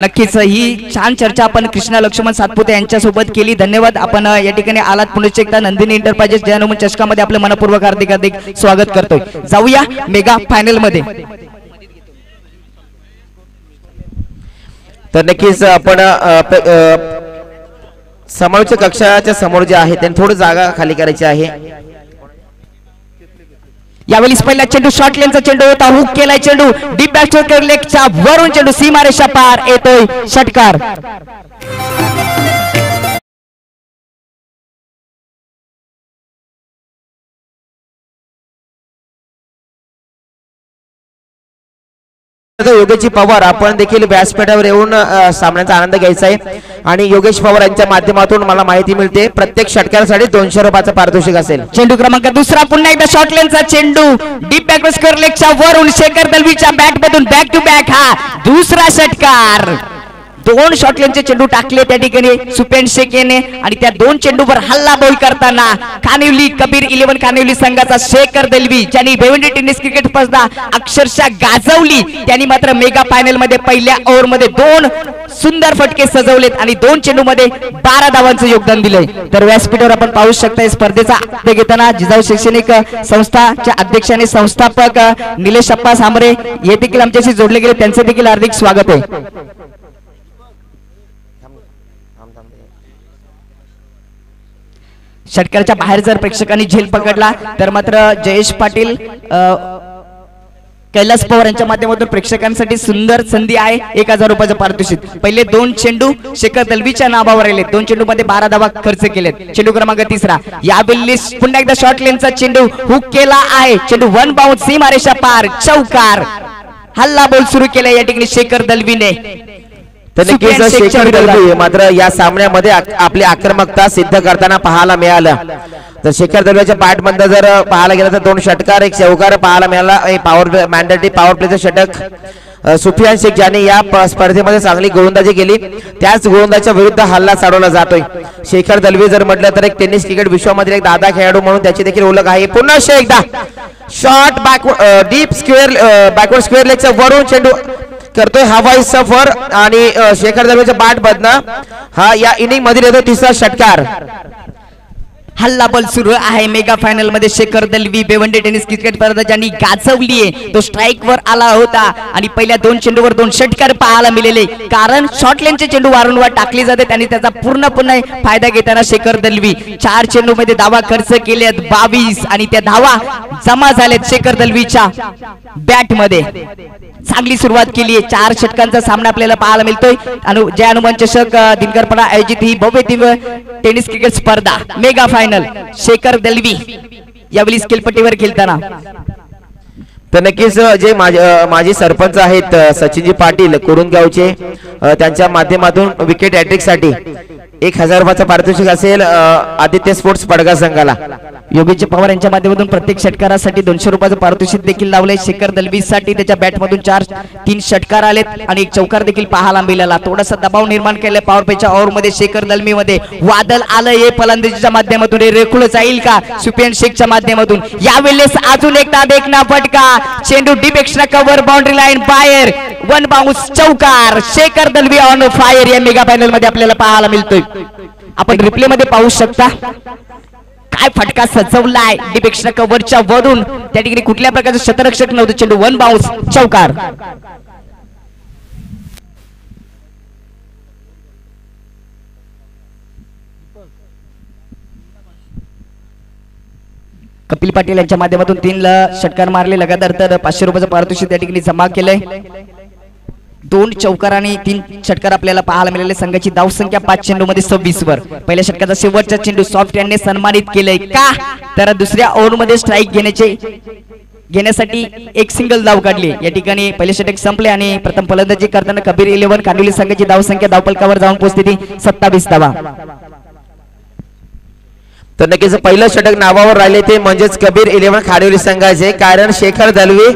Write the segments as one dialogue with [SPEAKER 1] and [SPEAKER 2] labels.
[SPEAKER 1] नक्कीच ही छान चर्चा आपण कृष्णा लक्ष्मण सातपुते यांच्यासोबत केली। धन्यवाद। आपण या ठिकाणी आलात पुन्हा एकदा नंदिनी एंटरप्राइजेस जय हनुमान चषकामध्ये आपले मनपूर्वक हार्दिक स्वागत करतोय। जाऊया मेगा फायनल मध्ये।
[SPEAKER 2] तर नक्कीच आपण समालोचक कक्षाच्या समोर जे आहे त्यांनी थोडी जागा खाली करायची आहे।
[SPEAKER 1] यावेळी पहिला चेंडू शॉर्ट लेनचा चेंडू होता, हुक केलाय चेंडू डीप बॅक लेगच्या वरून चेंडू सीमारेषा पार येतोय षटकार।
[SPEAKER 2] योगेश पवार आपण देखील व्यासपीठावर येऊन सामन्याचा आनंद घ्यायचा आहे आणि योगेश पवार यांच्या माध्यमातून मला माहिती मिळते प्रत्येक षटकारासाठी 200 रुपयाचं पारितोषिक असेल।
[SPEAKER 1] चेंडू क्रमांक दुसरा पुन्हा एकदा शॉर्ट लेनचा चेंडू डीप बॅक लेगच्या वरून शेखर दलवीच्या बॅट मधून बॅक टू बॅक हा दुसरा षटकार। दोन शॉर्ट लेनचे चेंडू टाकले त्या ठिकाणी सुपेन शेख याने आणि त्या दोन चेंडूवर हल्ला बॉल करताना कानिवली कबीर 11 कानिवली संघाचा शेखर दलवी ज्यांनी भिवंडी टेनिस क्रिकेट स्पर्धा अक्षरशः गाजवली त्यांनी मात्र मेगा फायनल मध्ये पहिल्या ओव्हर मध्ये 2 सुंदर फटके सजवलेत आणि 2 चेंडू मध्ये 12 धावांचं योगदान दिलंय। तर व्यासपीठावर आपण पाहू शकता स्पर्धेचा आनंद घेताना जिजाऊ शैक्षणिक संस्थाच्या अध्यक्ष आणि संस्थापक निलेश अप्पा सांबरे हे देखील आमच्याशी जोडले गेले, त्यांचे देखील हार्दिक स्वागत आहे। षटकाराच्या बाहेर जर प्रेक्षकांनी झेल पकडला तर मात्र जयेश पाटील कैलास पवार यांच्या माध्यमातून प्रेक्षकांसाठी सुंदर संधी आहे। 1000 रुपयाचं पारितोषिक। पहिले 2 चेंडू शेखर दलवीच्या नावावर आले, 2 चेंडू मध्ये 12 धावा खर्च केलेत। चेंडू क्रमांक तिसरा यावेळी पुन्हा एकदा शॉर्ट लेनचा चेंडू हुक केला आहे, चेंडू 1 बाउंस सीमारेषा पार चौकार। हल्ला बॉल सुरू केला या ठिकाणी शेखर दलवीने।
[SPEAKER 2] शेखर दलवी मात्र या सामन्यामध्ये आपली आक्रमकता सिद्ध करताना पाहायला मिळालं। तर शेखर दलवीच्या बॅट मध्ये जर पाहायला गेलं तर 2 षटकार 1 चौकार पाहायला मिळाला। पॉवर मॅन्डेटरी पॉवर प्लेचं षटक सुफियान शेख ज्यांनी या स्पर्धेमध्ये चांगली गोलंदाजी केली त्याच गोलंदाजीच्या विरुद्ध हल्ला चढवला जातोय। शेखर दलवी जर म्हटलं तर एक टेनिस क्रिकेट विश्वामधील एक दादा खेळाडू म्हणून त्याची देखील ओळख आहे। पुन्हा एकदा शॉर्ट डीप बॅकवर्ड स्क्वेअर लेगचा वरून चेंडू करतोय हवाई सफर आणि शेखर दलवीच्या बॅट मधनं हा या इनिंग मध्ये येतो तिसरा षटकार।
[SPEAKER 1] हल्ला बॉल सुरू आहे मेगा फायनल मध्ये। शेखर दलवी भिवंडी टेनिस क्रिकेट स्पर्धा ज्यांनी गाजवलीये तो स्ट्राइक वर आला होता आणि पहिल्या 2 चेंडूवर 2 षटकार पाहायला मिळाले, कारण शॉर्ट लेनचे चेंडू वारंवार टाकले जाते आणि त्याचा पूर्णपणे फायदा घेताना शेखर दलवी 4 चेंडू मध्ये धावा खर्च केल्यात 22 आणि त्या धावा जमा झाल्यात शेखर दलवीच्या बॅट मध्ये। चांगली सुरुवात केली आहे। 4 षटकांचा सामना आपल्याला पाहायला मिळतोय आणि जय हनुमान चषक दिनकरपणा आयोजित ही भव्य दिव्य टेनिस क्रिकेट स्पर्धा मेगा फायनल शेखर दलवी यावेळी स्किलपट्टीवर खेळताना।
[SPEAKER 2] तर नक्कीच जे माजी सरपंच आहेत सचिनजी पाटील कुरुंदगावचे त्यांच्या माध्यमातून विकेट हॅट्रिक साठी 1000 रुपयाचं पारितोषिक असेल आदित्य स्पोर्ट्स पडगा संघाला।
[SPEAKER 1] योगेश पवार यांच्या माध्यमातून प्रत्येक षटकारासाठी 200 रुपयाचं पारितोषिक देखील लावलंय। शेखर दलवी साठी त्याच्या बॅट मधून 3 षटकार आलेत आणि 1 चौकार देखील पाहायला मिळाला। थोडासा दबाव निर्माण केलाय पॉवर प्लेच्या ओव्हर मध्ये शेखर दलवी मध्ये वादळ आलंय फलंदाजीच्या माध्यमातून रेखुळ जाईल का सुपेन शेखच्या माध्यमातून। यावेळेस अजून एकदा देखना फटका चेंडू deep extra cover boundary line बाहेर 1 बाउंस चौकार। शेखर दलवी ऑन फायर या मेगा फायनल मध्ये आपल्याला पाहायला मिळतोय। आपण रिप्ले मध्ये पाहू शकता काय फटका सजवलाय डीप एक्स्ट्रा कव्हरच्या वरून, त्या ठिकाणी कुठल्या प्रकारचं शतरक्षक नव्हतं, चेंडू 1 बाउंस चौकार। कपिल पाटील यांच्या माध्यमातून 3 षटकार मारले लगातार, तर 500 रुपयाचं पारितोषिक त्या ठिकाणी जमा केलंय। 2 चौकार आणि 3 षटकार आपल्याला पाहायला मिळाले। संघाची धाव संख्या 5 चेंडू मध्ये 26 वर। पहिल्या षटकाचा शेवटचा चेंडू सॉफ्ट यांनी सन्मानित केलंय का, तर दुसऱ्या ओव्हर मध्ये स्ट्राइक घेण्यासाठी 1 सिंगल धाव काढली। या ठिकाणी पहिले षटक संपले आणि प्रथम फलंदाजी करताना कबीर 11 कांदिवली संघाची धाव संख्या धावफलकावर जाऊन पोहोचते ती 27 धावा।
[SPEAKER 2] तर नक्कीच पहिलं षटक नावावर राहिले ते म्हणजेच कबीर 11 खाडिवली संघाचे, कारण शेखर दलवी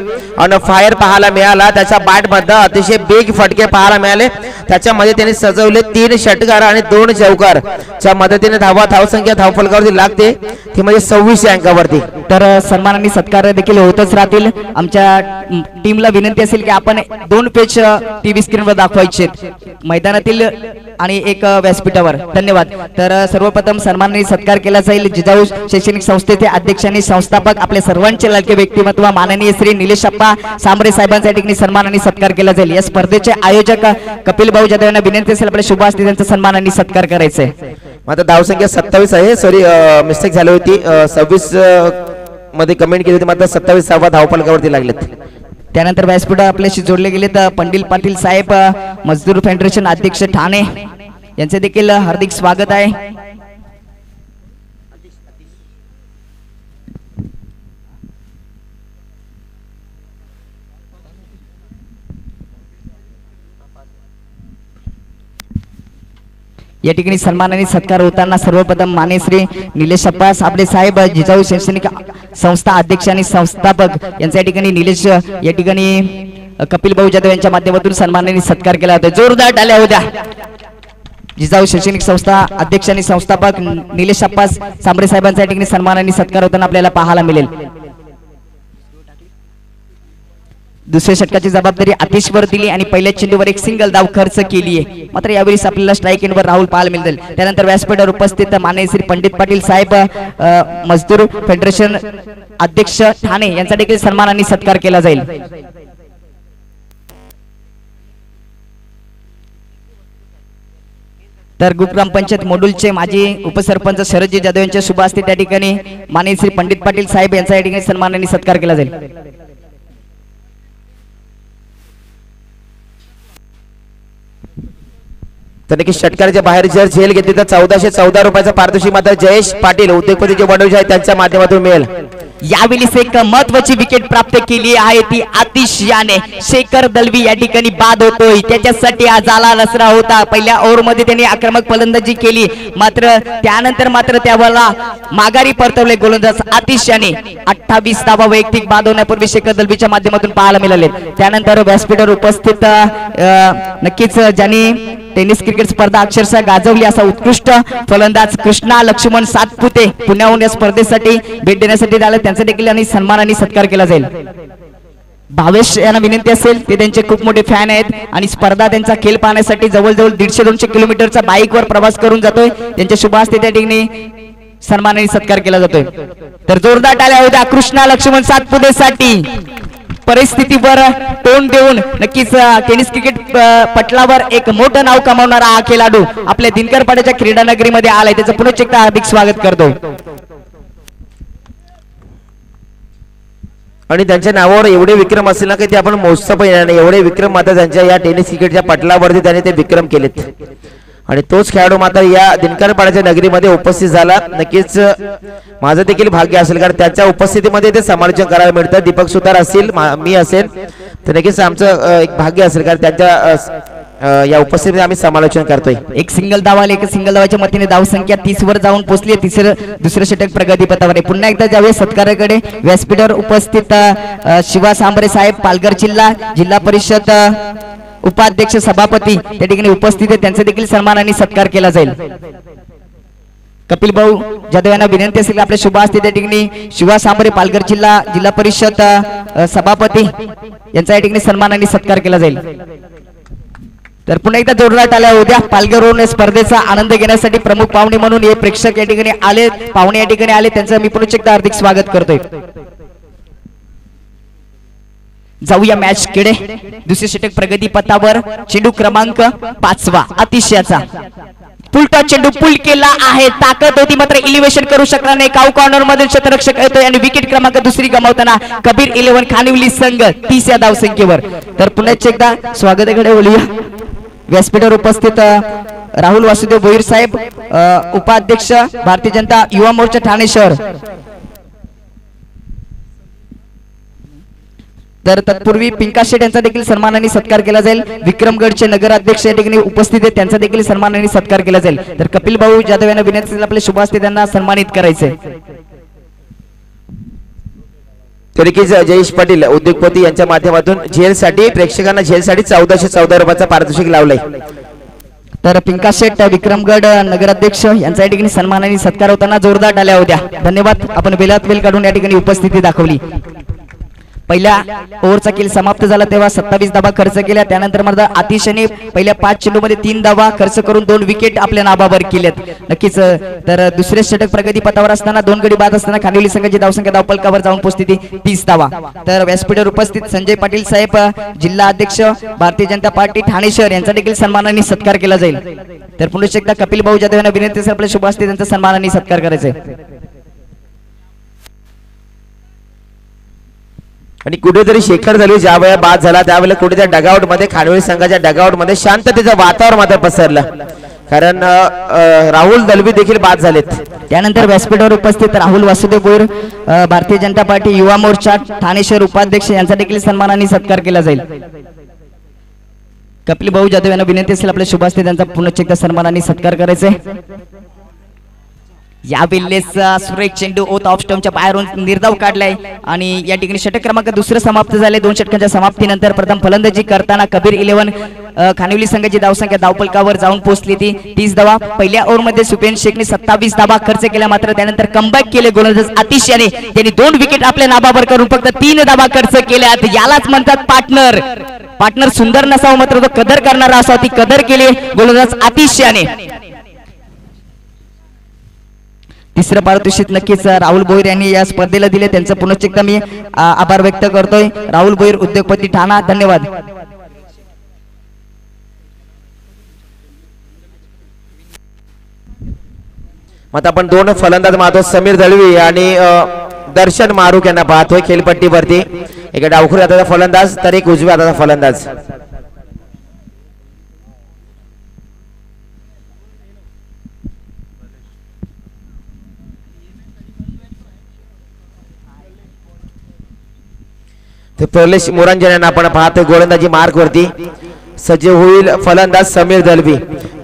[SPEAKER 2] ऑन फायर पाहायला मिळाला. त्याच्या बॅट मध्ये अतिशय बिग फटके पाहायला मिळाले. त्याच्यामध्ये त्यांनी सजवले 3 षटकार आणि 2 चौकार च्या मदतीने धावसंख्या धावफलकावरती लागते ती म्हणजे 26 अंकावरती.
[SPEAKER 1] तर सन्मान आणि सत्कार देखील होतच राहतील. आमच्या टीमला विनंती असेल की आपण 2 पेज टीव्ही स्क्रीनवर दाखवायचे मैदानातील आणि एक व्यासपीठावर. धन्यवाद. तर सर्वप्रथम सन्मान आणि सत्कार केला जाईल जिजाऊ शैक्षणिक संस्थेचे अध्यक्ष आणि संस्थापक आपले सर्वांचे लाडके व्यक्तिमत्व माननीय श्री निलेशप्पा सांबरे साहेबांच्या ठिकाणी सन्मान आणि सत्कार केला जाईल. या स्पर्धेचे आयोजक कपिल भाऊ जाधव यांना विनंती असेल आपल्या शुभ हस्ते त्यांचा सन्मान आणि सत्कार करायचा आहे.
[SPEAKER 2] आता धावसंख्या 27 आहे. सॉरी मिस्टेक झाली होती. 26 मध्ये कमेंट केली होती मात्र 27 धावफलकावरती लागलेत.
[SPEAKER 1] त्यानंतर व्यासपीठ आपल्याशी जोडले गेले तर पंडिल पाटील साहेब मजदूर फेडरेशन अध्यक्ष ठाणे यांचे देखील हार्दिक स्वागत आहे. या ठिकाणी सन्मान आणि सत्कार होताना सर्वप्रथम माननीय श्री निलेशप्पा साबळे साहेब जिजाऊ शैक्षणिक संस्था अध्यक्ष आणि संस्थापक यांच्या या ठिकाणी निलेश या ठिकाणी कपिल भाऊ जाधव यांच्या माध्यमातून सन्मान आणि सत्कार केला होता. जोरदार टाळ्या होत्या. जिजाऊ शैक्षणिक संस्था अध्यक्ष आणि संस्थापक निलेशप्पा सांबरे साहेबांच्या या ठिकाणी सन्मान आणि सत्कार होताना आपल्याला पाहायला मिळेल. दुसऱ्या षटकाची जबाबदारी आतिशवर दिली आणि पहिल्या चेंडूवर एक सिंगल धाव खर्च केली आहे. मात्र यावेळी आपल्याला स्ट्राईक एंडवर राहुल पाहायला मिळेल. त्यानंतर व्यासपीठावर उपस्थित माननीय श्री पंडित पाटील साहेब मजदूर फेडरेशन अध्यक्ष ठाणे यांचा देखील सन्मान आणि सत्कार केला जाईल. तर ग्राम पंचायत मोडूलचे माजी उपसरपंच शरदजी जाधव यांच्या शुभ हस्ते त्या ठिकाणी माननीय श्री पंडित पाटील साहेब यांचा या ठिकाणी सन्मान आणि सत्कार केला जाईल.
[SPEAKER 2] तर नक्की षटकाराच्या बाहेर जर झेल घेतली तर 1414 रुपयाचा पारितोषिक मात्र जयेश पाटील उद्योगपती जे वडोजी आहेत त्यांच्या माध्यमातून मिळेल.
[SPEAKER 1] यावेळी एक महत्वाची विकेट प्राप्त केली आहे ती आतिश याने. शेखर दलवी या ठिकाणी बाद होतोय त्याच्यासाठी आज आला नसरा होता. पहिल्या ओव्हर मध्ये त्यांनी आक्रमक फलंदाजी केली मात्र त्यानंतर मात्र त्यावेळेला माघारी परतवले गोलंदाज आतिश याने. 28 धावा वैयक्तिक बाद होण्यापूर्वी शेखर दलवीच्या माध्यमातून पाहायला मिळाले. त्यानंतर व्यासपीठावर उपस्थित नक्कीच ज्यांनी टेनिस क्रिकेट स्पर्धा अक्षरशः गाजवली असा उत्कृष्ट फलंदाज कृष्णा लक्ष्मण सातपुते पुण्याहून या स्पर्धेसाठी भेट देण्यासाठी आले. त्यांचा देखील आणि सन्मान आणि सत्कार केला जाईल. भावेश यांना विनंती असेल ते त्यांचे खूप मोठे फॅन आहेत आणि स्पर्धा त्यांचा खेळ पाहण्यासाठी जवळजवळ 150-200 किलोमीटरचा बाईकवर प्रवास करून जातोय. त्यांच्या शुभ हस्ते त्या ठिकाणी सन्मान आणि सत्कार केला जातोय. तर जोरदार टाळ्या होत्या कृष्णा लक्ष्मण सातपुतेसाठी. परिस्थितीवर तोंड देऊन नक्कीच टेनिस क्रिकेट पटलावर एक मोठं नाव कमावणारा हा खेळाडू आपल्या दिनकरपाड्याच्या क्रीडा नगरीमध्ये आलाय. त्याचं पुनश्च एकदा हार्दिक स्वागत करतो.
[SPEAKER 2] आणि त्यांच्या नावावर एवढे विक्रम असेल ना की ते आपण मोजता पण येणार नाही. एवढे विक्रम मात्र त्यांच्या या टेनिस क्रिकेटच्या पटलावरती त्यांनी ते विक्रम केलेत आणि तोच खेळाडू मात्र या दिनकरपाड्याच्या नगरीमध्ये उपस्थित झाला. नक्कीच माझं देखील भाग्य असेल कारण त्यांच्या उपस्थितीमध्ये ते समालोचन करायला मिळतं. दीपक सुतार असतील मी असेल तर नक्कीच आमचं एक भाग्य असेल कारण त्यांच्या या उपस्थितीमध्ये आम्ही समालोचन करतोय.
[SPEAKER 1] एक सिंगल धावाला एक सिंगल धावाच्या मतीने धावसंख्या 30 वर जाऊन पोहोचली. दुसरं षटक प्रगतीपथावर आहे. पुन्हा एकदा ज्यावेळेस सत्काराकडे व्यासपीठावर उपस्थित शिवा सांबरे साहेब पालघर जिल्हा परिषद उपाध्यक्ष सभापती त्या ठिकाणी उपस्थित आहे. त्यांचा देखील सन्मान आणि सत्कार केला जाईल. कपिल भाऊ जाधव यांना विनंती असेल आपल्या शुभ हस्ते त्या ठिकाणी शिवा सांबरे पालघर जिल्हा परिषद सभापती यांचा या ठिकाणी सन्मान आणि सत्कार केला जाईल. तर पुन्हा एकदा जोरदार टाळ्या होत्या. पालघरवरून स्पर्धेचा आनंद घेण्यासाठी प्रमुख पाहुणे म्हणून हे प्रेक्षक या ठिकाणी आले, पाहुणे या ठिकाणी आले, त्यांचं मी पुन्हा एकदा हार्दिक स्वागत करतोय. जाऊया मॅच कडे. दुसरे षटक प्रगती पथावर. चेंडू क्रमांक 5 आतिशयाचा. पुलटा चेंडू पुल केला आहे. ताकद होती मात्र इलिव्हेशन करू शकला नाही. काऊ कॉर्नर मध्ये क्षेत्ररक्षक येतोय आणि विकेट क्रमांक 2 गमावताना कबीर 11 खानिवली संघ 30 या धावसंख्येवर. तर पुन्हा एकदा स्वागताकडे बोलूया. व्यासपीठावर उपस्थित राहुल वासुदेव भोईर साहेब उपाध्यक्ष भारतीय जनता युवा मोर्चा ठाणे शहर. तर तत्पूर्वी पिंका शेट यांचा देखील सन्मानाने सत्कार केला जाईल. विक्रमगडचे नगराध्यक्ष या ठिकाणी उपस्थित आहेत, त्यांचा देखील सन्मानाने सत्कार केला जाईल. तर कपिल भाऊ जाधव यांना विनंती आपले शुभ हस्ते त्यांना सन्मानित करायचे.
[SPEAKER 2] तरीकेच जयेश पाटील उद्योगपती यांच्या माध्यमातून झेलसाठी प्रेक्षकांना झेलसाठी 1414 रुपयाचा पारितोषिक लावलंय.
[SPEAKER 1] तर पिंका शेट विक्रमगड नगराध्यक्ष यांचा या ठिकाणी सन्मानाने सत्कार होताना जोरदार टाळ्या होत्या. धन्यवाद. आपण बेलात वेल काढून या ठिकाणी उपस्थिती दाखवली. पहिल्या ओव्हरचा खेळ समाप्त झाला तेव्हा 27 धावा खर्च केल्या. त्यानंतर मात्र आतिशने पहिल्या 5 चेंडूमध्ये 3 धावा खर्च करून 2 विकेट आपल्या नाबावर केल्यात. नक्कीच तर दुसरे षटक प्रगती पथावर असताना 2 गडी बाद असताना खानविली संघाची धावसंख्या धावपलकावर जाऊन पोहोचली 30 धावा. तर व्यासपीठावर उपस्थित संजय पाटील साहेब जिल्हा अध्यक्ष भारतीय जनता पार्टी ठाणे शहर यांचा देखील सन्मानाने सत्कार केला जाईल. तर पुन्हा एकदा कपिल भाऊ जाधव यांना विनंती असेल आपल्या शुभ हस्ते त्यांचा सन्मानाने सत्कार करायचा आहे.
[SPEAKER 2] आणि कुठेतरी शेखर दलवी ज्या वेळेला बाद झाला त्यावेळेला कुठेतरी डगआउट मध्ये खानवेल संघाच्या डगआउट मध्ये शांततेचं वातावरण मात्र पसरलं, कारण राहुल दलवी देखील बाद झालेत.
[SPEAKER 1] त्यानंतर व्यासपीठावर उपस्थित राहुल वासुदेव भोईर भारतीय जनता पार्टी युवा मोर्चा ठाणे शहर उपाध्यक्ष यांचा देखील सन्मानाने सत्कार केला जाईल. कपिल भाऊ जाधव यांना विनंती असेल आपल्या शुभ हस्ते त्यांचा पुन्हा एकदा सन्मानाने सत्कार करायचा आहे. या वेळेस सुरेख चेंडू ओत ऑफ स्टंपच्या बाहेरून निर्धाव काढलाय आणि या ठिकाणी षटक क्रमांक दुसरं समाप्त झाले. 2 षटकांच्या समाप्तीनंतर प्रथम फलंदाजी करताना कबीर 11 खानविली संघाची धावसंख्या धावपलकावर जाऊन पोहोचली ती 30 धावा. पहिल्या ओव्हरमध्ये सुपेन शेखने 27 धावा खर्च केल्या, मात्र त्यानंतर कमबॅक केले गोलंदाज आतिश याने. त्यांनी 2 विकेट आपल्या नाबावर करून फक्त 3 धावा खर्च केल्यात. यालाच म्हणतात पार्टनर सुंदर नसावा मात्र तो कदर करणारा असावा, ती कदर केली गोलंदाज आतिश याने. तिसरं पारितोषिक नक्कीच राहुल भोईर यांनी या स्पर्धेला दिले, त्यांचं पुन्हा एकदा मी आभार व्यक्त करतोय. राहुल भोईर उद्योगपती ठाणा, धन्यवाद.
[SPEAKER 2] मग आपण 2 फलंदाज पाहतो, समीर दळवी आणि दर्शन मारुक यांना पाहतोय खेळपट्टीवरती. एक डावखुरी हाताचा फलंदाज तर एक उजव्या हाताचा फलंदाज. प्रलेश मोरांजन यांना आपण पाहतोय गोलंदाजी मार्क वरती. सज्ज होईल फलंदाज समीर दलवी.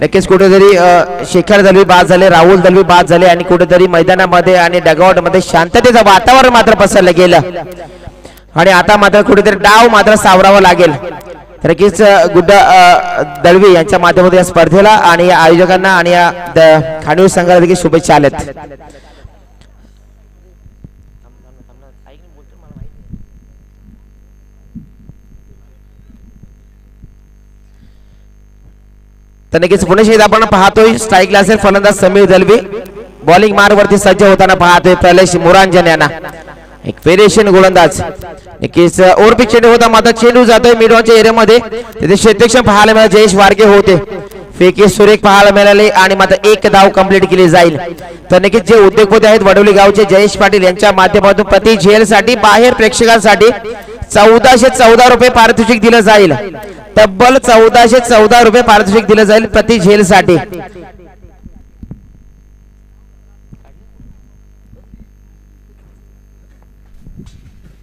[SPEAKER 2] नक्कीच कुठेतरी शेखर दलवी बाद झाले, राहुल दलवी बाद झाले आणि कुठेतरी मैदानामध्ये आणि डगआउट मध्ये शांततेचं वातावरण मात्र पसरलं गेलं आणि आता मात्र कुठेतरी डाव मात्र सावरावा लागेल. तर नक्कीच गुड्डा दळवी यांच्या माध्यमातून या स्पर्धेला आणि या आयोजकांना आणि या खानविल संघाला देखील शुभेच्छा आल्यात. तर नक्कीच पुणे शहीद आपण पाहतोय स्ट्राईकला असेल फलंदाज समीर दलवी. बॉलिंग मार्ग वरती सज्ज होताना पाहतोय प्रलेश मोरांजन यांना. एक व्हेरिएशन गोलंदाज. नक्कीच ओव्हरपिच चेंडू होता, मात्र चेंडू जातोय मिड ऑनच्या एरियामध्ये. तिथे क्षेत्ररक्षण पाहायला मिळाले, जयेश वारके होते. फेके सुरेख पाहायला मिळाले आणि मात्र 1 धाव कंप्लीट केली जाईल. तर नक्कीच जे उद्योगपती आहेत वडवली गावचे जयेश पाटील यांच्या माध्यमातून प्रति झेल साठी बाहेर प्रेक्षकांसाठी 1414 रुपये पारितोषिक दिलं जाईल. तब्बल 1414 रुपये पारितोषिक दिलं जाईल प्रति झेल साठी.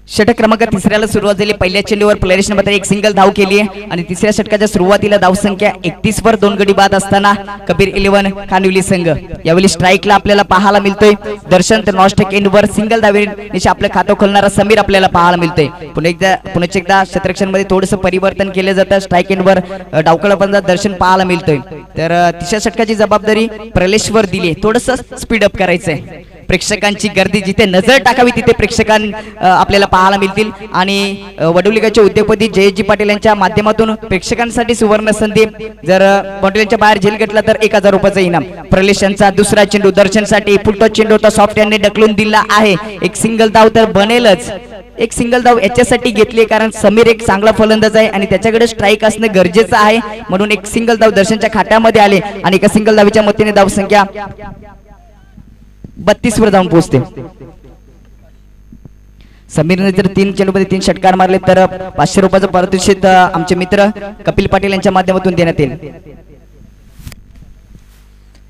[SPEAKER 1] षटक क्रमांक तिसऱ्याला सुरुवात झाली. पहिल्या चेंडूवर प्लेयर्सने मात्र 1 सिंगल धाव केली आणि तिसऱ्या षटकाच्या सुरुवातीला धावसंख्या 31 वर 2 गडी बाद असताना कबीर 11 खानविली संघ यावेळी स्ट्राईकला आपल्याला पाहायला मिळतोय. दर्शन तर नॉस्टेक एंडवर सिंगल धावेने आपलं खातं खोलणारा समीर आपल्याला पाहायला मिळतोय. पुन्हा एकदा क्षेत्ररक्षण मध्ये थोडंसं परिवर्तन केलं जातं. स्ट्राईक एंडवर डावकळा दर्शन पाहायला मिळतोय. तर तिसऱ्या षटकाची जबाबदारी प्रलेशवर दिली. थोडंसं स्पीडअप करायचंय. प्रेक्षकांची गर्दी जिथे नजर टाकावी तिथे प्रेक्षकां आपल्याला पाहायला मिळतील आणि वडवलिकाचे उद्योगपती जयजी पाटील यांच्या माध्यमातून प्रेक्षकांसाठी सुवर्ण संधी. जर बाउंड्रीच्या बाहेर झेल घेतला तर 1000 रुपयाचं इनाम. प्रलेश यांचा दुसरा चेंडू दर्शनसाठी फुलटॉस चेंडू होता, सॉफ्ट यांनी ढकलून दिला आहे. 1 सिंगल धाव तर बनेलच. 1 सिंगल धाव याच्यासाठी घेतली कारण समीर एक चांगला फलंदाज आहे आणि त्याच्याकडे स्ट्राईक असणं गरजेचं आहे, म्हणून 1 सिंगल धाव दर्शनच्या खात्यामध्ये आले आणि एका सिंगल धावीच्या मतीने धावसंख्या 32 वर जाऊन पोहोचते. समीरने जर 3 चेंडूमध्ये 3 षटकार मारले तर 500 रुपयाचं पारितोषिक आमचे मित्र कपिल पाटील यांच्या माध्यमातून देण्यात येईल.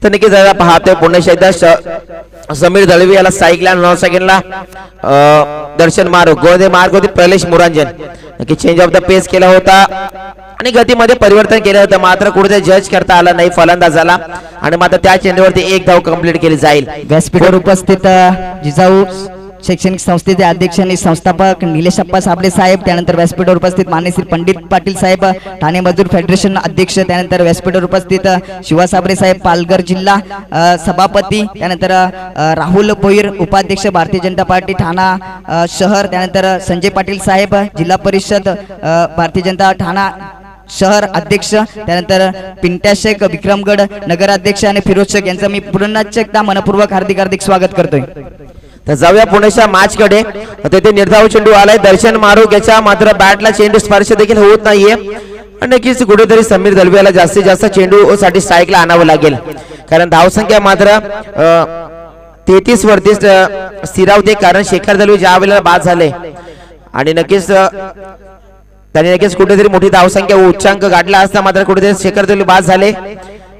[SPEAKER 2] तर नक्कीच जरा पाहतोय पुन्हा एकदा समीर दळवी याला साईकला 9 सेकंडला दर्शन मारूक गोदे मार्ग होती प्रलेश मुरांजन नक्की चेंज ऑफ द पेस केला होता आणि गतीमध्ये परिवर्तन केलं होतं मात्र कुठे जज करता आला नाही फलंदाजाला आणि मात्र त्या चेंडूवरती एक धाव कंप्लीट केली जाईल.
[SPEAKER 1] व्यासपीठावर उपस्थित जिजाऊ शैक्षणिक संस्थेचे अध्यक्ष आणि संस्थापक निलेशप्पा साबळे साहेब, त्यानंतर व्यासपीठावर उपस्थित मान्य श्री पंडित पाटील साहेब ठाणे मजदूर फेडरेशन अध्यक्ष, त्यानंतर व्यासपीठावर उपस्थित शिवा साबळे साहेब पालघर जिल्हा सभापती, त्यानंतर राहुल भोईर उपाध्यक्ष भारतीय जनता पार्टी ठाणा शहर, त्यानंतर संजय पाटील साहेब जिल्हा परिषद भारतीय जनता ठाणा शहर अध्यक्ष, त्यानंतर पिंट्या शेख विक्रमगड नगराध्यक्ष आणि फिरोज शेख यांचं मी पुन्हा एकदा मनपूर्वक हार्दिक स्वागत करतोय.
[SPEAKER 2] तर जाऊया पुण्याच्या मॅच कडे. तेथे निर्धाव चेंडू आलाय दर्शन मारूक याच्या मात्र बॅटला चेंडू स्पर्श देखील होत नाहीये आणि नक्कीच कुठेतरी समीर दलवी जास्तीत जास्त चेंडू साठी स्ट्राईकला आणावं लागेल कारण धावसंख्या मात्र 33 वरती स्थिरावते कारण शेखर दलवी ज्या वेळेला बाद झाले आणि नक्कीच त्यांनी नक्कीच कुठेतरी मोठी धावसंख्या उच्चांक गाठला असता मात्र कुठेतरी शेखर दलवी बाद झाले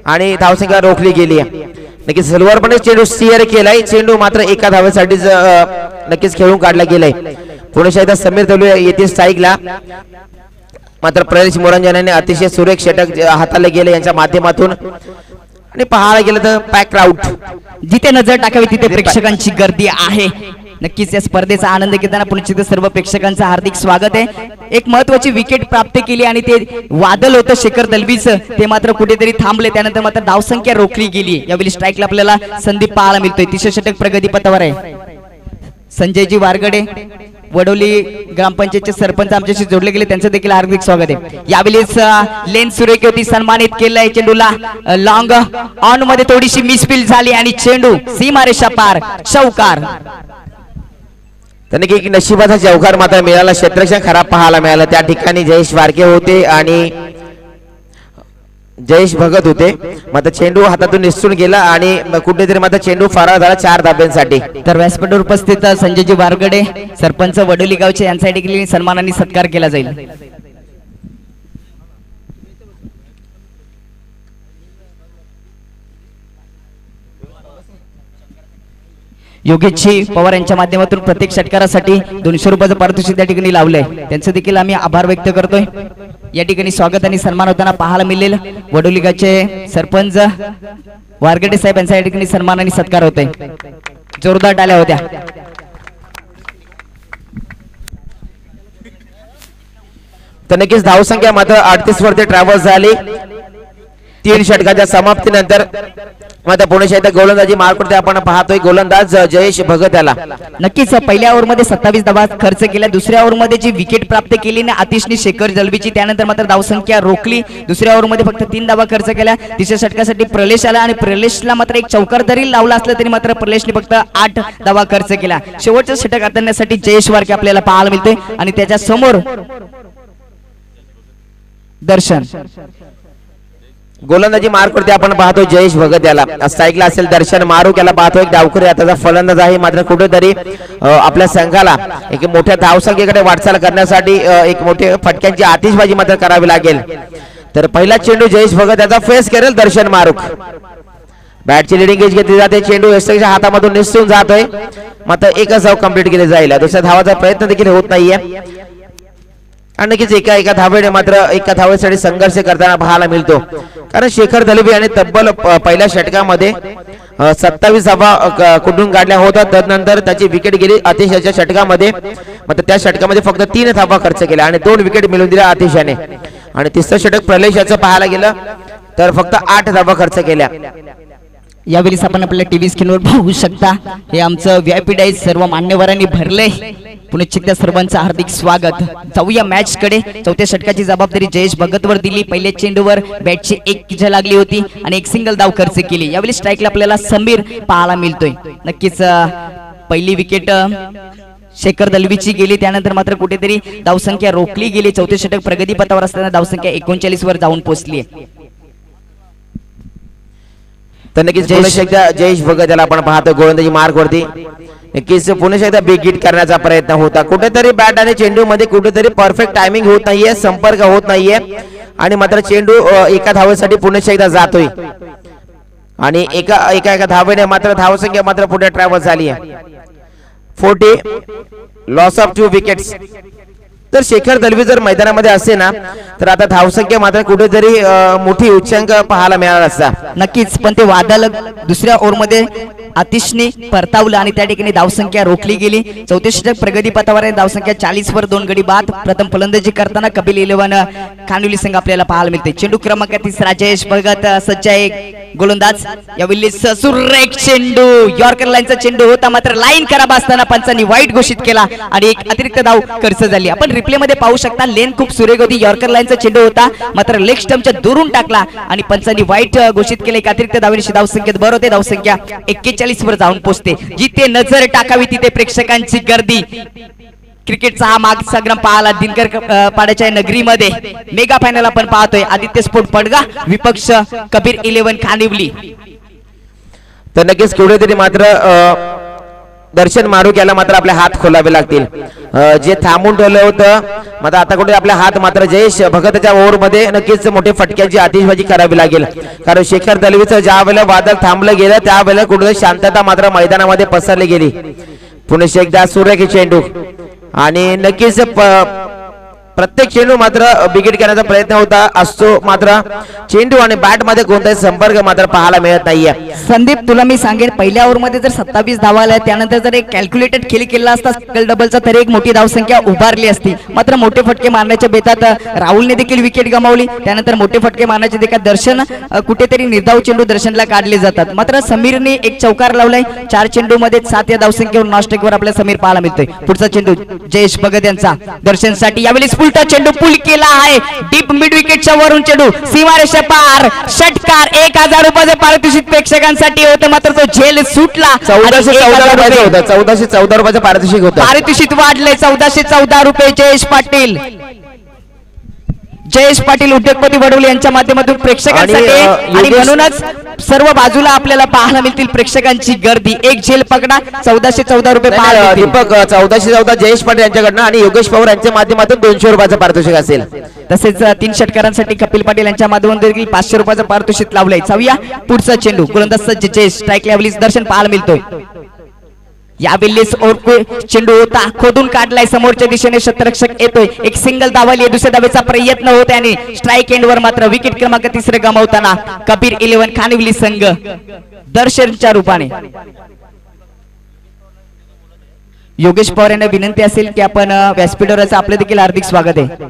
[SPEAKER 2] आणि धावसंख्या रोखली गेली आहे. नक्कीच सिल्वरपणे चेंडू स्टिअर केलाय चेंडू मात्र एका धावेसाठी नक्कीच खेळून काढला गेलाय. पुणे एकदा समीर दलवी येथे स्ट्राईकला मात्र प्रलेश मुरंजन यांनी अतिशय सुरेख षटक हाताला गेले यांच्या माध्यमातून आणि पाहायला गेलं तर पॅक आउट
[SPEAKER 1] जिथे नजर टाकावी तिथे प्रेक्षकांची गर्दी आहे. नक्कीच या स्पर्धेचा आनंद घेताना पुन्हा सर्व प्रेक्षकांचं हार्दिक स्वागत आहे. एक महत्वाची विकेट प्राप्त केली आणि ते वादल होतं शेखर दलवीचं ते मात्र कुठेतरी थांबले त्यानंतर मात्र धावसंख्या रोखली गेली. यावेळी स्ट्राईकला आपल्याला संदीप पाहायला मिळतोय. तिसरे षटक प्रगतीपथावर आहे. संजयजी वारगडे वडोली ग्रामपंचायतचे सरपंच आमच्याशी जोडले गेले त्यांचं देखील हार्दिक स्वागत आहे. यावेळेस लेन सुरेख होती सन्मानित केलंय चेंडूला लॉंग ऑन मध्ये थोडीशी मिसफील झाली आणि चेंडू सीमारेषा पार चौकार.
[SPEAKER 2] त्यांनी की नशिबाचा चौकार मात्र मिळाला क्षेत्ररक्षण खराब पाहायला मिळालं त्या ठिकाणी जयेश वारके होते आणि जयेश भगत होते मात्र चेंडू हातातून निसटून गेला आणि कुठेतरी मात्र चेंडू फरार झाला 4 धाब्यांसाठी.
[SPEAKER 1] तर व्यासपीठावर उपस्थित संजयजी वारगडे सरपंच वडोली गावचे यांचा देखील सन्मानाने सत्कार केला जाईल. योगेशजी पवार यांच्या माध्यमातून प्रत्येक षटकारासाठी 200 रुपयाचं पारितोषिक त्या ठिकाणी लावलंय त्यांचं देखील आम्ही आभार व्यक्त करतोय. या ठिकाणी स्वागत आणि सन्मान होताना पाहायला मिळेल वडोली गावचे सरपंच वारगडे साहेब यांचा या ठिकाणी सन्मान आणि सत्कार होतोय. जोरदार टाळ्या होत्या.
[SPEAKER 2] तर नक्कीच धावसंख्या मात्र 38 वरती ट्रॅव्हल्स झाली. 3 षटकाच्या समाप्तीनंतर मात्र पुणे शहर गोलंदाजी मार्कवरती आपण पाहतोय गोलंदाज जयेश भगत याला.
[SPEAKER 1] नक्कीच पहिल्या ओव्हरमध्ये 27 धावा खर्च केल्या. दुसऱ्या ओव्हरमध्ये जी विकेट प्राप्त केली ना आतिशने शेखर दलवीची त्यानंतर मात्र धावसंख्या रोखली. दुसऱ्या ओव्हरमध्ये फक्त 3 धावा खर्च केल्या. तिसऱ्या षटकासाठी प्रलेश आला आणि प्रलेशला मात्र एक चौकार जरी लावला असला तरी मात्र प्रलेशने फक्त 8 धावा खर्च केल्या. शेवटचं षटक हाताळण्यासाठी जयेश वारके आपल्याला पाहायला मिळतोय आणि त्याच्या समोर दर्शन.
[SPEAKER 2] गोलंदाजी मार्कवरती आपण पाहतो जयेश भगत याला. स्ट्राईकला असेल दर्शन मारूक याला पाहतो एक डावखुरी आताचा फलंदाज आहे मात्र कुठेतरी आपल्या संघाला एक मोठ्या धावसंख्येकडे वाटचाल करण्यासाठी एक मोठे फटक्यांची आतिषबाजी मात्र करावी लागेल. तर पहिला चेंडू जयेश भगत याचा फेस करेल दर्शन मारूक. बॅटची लिडिंग एज घेतली जाते. चेंडू यशच्या हातामधून निसटून जातोय मात्र एकच धाव कंप्लीट केली जाईल. दुसऱ्या धावाचा प्रयत्न देखील होत नाहीये आणि नक्कीच एका धावेने मात्र एका धावेसाठी संघर्ष करताना पाहायला मिळतो कारण शेखर दलवी आणि तब्बल पहिल्या षटकामध्ये 27 धावा कुठून काढल्या होत्या. तदनंतर त्याची विकेट गेली आतिशच्या षटकामध्ये मात्र त्या षटकामध्ये फक्त 3 धावा खर्च केल्या आणि 2 विकेट मिळवून दिल्या आतिशाने आणि तिसरं षटक प्रलेश याचं पाहायला गेलं तर फक्त 8 धावा खर्च केल्या.
[SPEAKER 1] यावेळी आपण आपल्या टीव्ही स्क्रीनवर पाहू शकता हे आमचं व्हीआयपी डाईस सर्व मान्यवरांनी भरलंय. पुणे सर्वांचं हार्दिक स्वागत. जाऊया मॅच कडे. चौथ्या षटकाची जबाबदारी जयेश भगतवर दिली. पहिल्या चेंडूवर बॅटची एक किजा लागली होती आणि एक सिंगल धाव खर्च केली. यावेळी स्ट्राईकला आपल्याला समीर पाहायला मिळतोय. नक्कीच पहिली विकेट शेखर दलवीची गेली त्यानंतर मात्र कुठेतरी धावसंख्या रोखली गेली. चौथे षटक प्रगतीपथावर असताना धावसंख्या 39 वर जाऊन पोहोचली.
[SPEAKER 2] तर नक्कीच जयेश भगत याला आपण पाहतो गोलंदाजी मार्कवरती. नक्कीच पुणे एकदा बिग हिट करण्याचा प्रयत्न होता. कुठेतरी बॅट आणि चेंडू मध्ये कुठेतरी परफेक्ट टायमिंग होत नाहीये संपर्क होत नाहीये आणि मात्र चेंडू एका धावेसाठी पुणे एकदा जातोय. आणि एका धावेने मात्र धावसंख्या मात्र पुढे ट्रॅव्हल झाली आहे. 40 लॉस ऑफ 2 विकेट्स. तर शेखर दलवी जर मैदानामध्ये असते ना तर आता धावसंख्या मात्र कुठेतरी मोठी उच्चांक पाहायला मिळाला असता.
[SPEAKER 1] नक्कीच, पण ते वादळ दुसऱ्या ओव्हरमध्ये आतिशने परतावलं आणि त्या ठिकाणी धावसंख्या रोखली गेली. चौथे षटक प्रगती पथावर आहे. धावसंख्या 40 वर 2 गडी बाद. प्रथम फलंदाजी करताना कपिल इलेव्हन खानविली संघ आपल्याला पाहायला मिळते. चेंडू क्रमांक 3 जयेश भगत सज्ज आहे गोलंदाज. यावेळी सुरेख चेंडू यॉर्कर लाईनचा चेंडू होता, मात्र लाईन खराब असताना पंचांनी वाईट घोषित केला आणि एक अतिरिक्त धाव खर्च झाली. आपण रिप्ले मध्ये पाहू शकता, लेन खूप सुरेख होती. यॉर्कर लाईनचा चेंडू होता, मात्र लेग स्टंपच्या दुरून टाकला आणि पंचांनी वाईट घोषित केले. एक अतिरिक्त धावेची धावसंख्येत भर होते. धावसंख्या 41 वर जाऊन पोहोचते. जिथे नजर टाकावी तिथे प्रेक्षकांची गर्दी. क्रिकेटचा हा माग संग्राम पाहायला दिनकर पाड्याच्या नगरीमध्ये मेगा फायनल आपण पाहतोय. आदित्य स्पोर्ट पडगा विपक्ष कबीर इलेव्हन खानिवली.
[SPEAKER 2] तर नक्कीच कुठेतरी मात्र दर्शन मारूक याला मात्र आपले हात खोलावे लागतील. जे थांबून ठेवलं होतं मात्र आता कुठे आपले हात मात्र जयेश भगतच्या ओव्हर मध्ये नक्कीच मोठे फटक्याची आतिषबाजी करावी लागेल. कारण शेखर दलवीचं ज्या वेळेला वादळ थांबलं गेलं त्यावेळेला कुठेतरी शांतता मात्र मैदानामध्ये पसरली गेली. पुन्हा एकदा सुरेख चेंडू आणि नक्कीच प्रत्येक चेंडू मात्र विकेट घेण्याचा प्रयत्न होता असतो, मात्र चेंडू आणि बॅट मध्ये कोणताही संपर्क मात्र पाहायला मिळत नाहीये.
[SPEAKER 1] संदीप, तुला मी सांगेन, पहिल्या ओव्हर मध्ये जर 27 धावा आल्या त्यानंतर जर एक कॅल्क्युलेटेड खेळ केला असता सिंगल डबलचा तर एक मोठी धावसंख्या उभारली असती. मात्र मोठे फटके मारण्याच्या बेतात राहुलने देखील विकेट गमावली. त्यानंतर मोठे फटके मारण्याच्या देखील दर्शन कुठेतरी निर्धाव चेंडू दर्शनला काढले जातात. मात्र समीरने एक चौकार लावलाय. 4 चेंडू मध्ये 7 या धावसंख्येवर नॉस्टेकवर आपल्याला समीर पाहायला मिळतोय. पुढचा चेंडू जयेश भगत यांचा दर्शनसाठी. यावेळी उलटा चेंडू पुल केला आहे. डीप मिड विकेटच्या वरून चेंडू सीमारेषा पार. षटकार 1000 रुपयाचे पारितोषिक प्रेक्षकांसाठी होतं, मात्र तो झेल सुटला.
[SPEAKER 2] 1414 होता. 1414 रुपयाचं पारितोषिक होतं.
[SPEAKER 1] पारितोषिक वाढले 1414 रुपये. जयेश पाटील उद्योगपती वडवले यांच्या माध्यमातून प्रेक्षकांसाठी आणि म्हणूनच सर्व बाजूला आपल्याला पाहायला मिळतील प्रेक्षकांची गर्दी. एक झेल पकडा 1414 रुपये पाहायला मिळतील.
[SPEAKER 2] दीपक 1414 जयेश पाटील यांच्याकडनं आणि योगेश पवार यांच्या माध्यमातून 200 रुपयाचं पारितोषिक असेल.
[SPEAKER 1] तसेच 3 षटकारांसाठी कपिल पाटील यांच्या माध्यमातून देखील 500 रुपयाचं पारितोषिक लावलंय. जाऊया पुढचा चेंडू गोलंदाज सज्ज जयेश स्ट्राईक लेवलीस दर्शन पाहायला मिळतोय. यावेळी चेंडू होता खोदून काढलाय समोरच्या दिशेने क्षेत्ररक्षक येतोय. एक सिंगल धावाली. दुसऱ्या धावेचा प्रयत्न होत आणि स्ट्राईक एंडवर मात्र विकेट क्रमांक 3 गमावताना कबीर इलेव्हन खानिवली संघ दर्शनच्या रूपाने. योगेश पवार यांना विनंती असेल की आपण व्यासपीठावर आपलं देखील हार्दिक स्वागत आहे.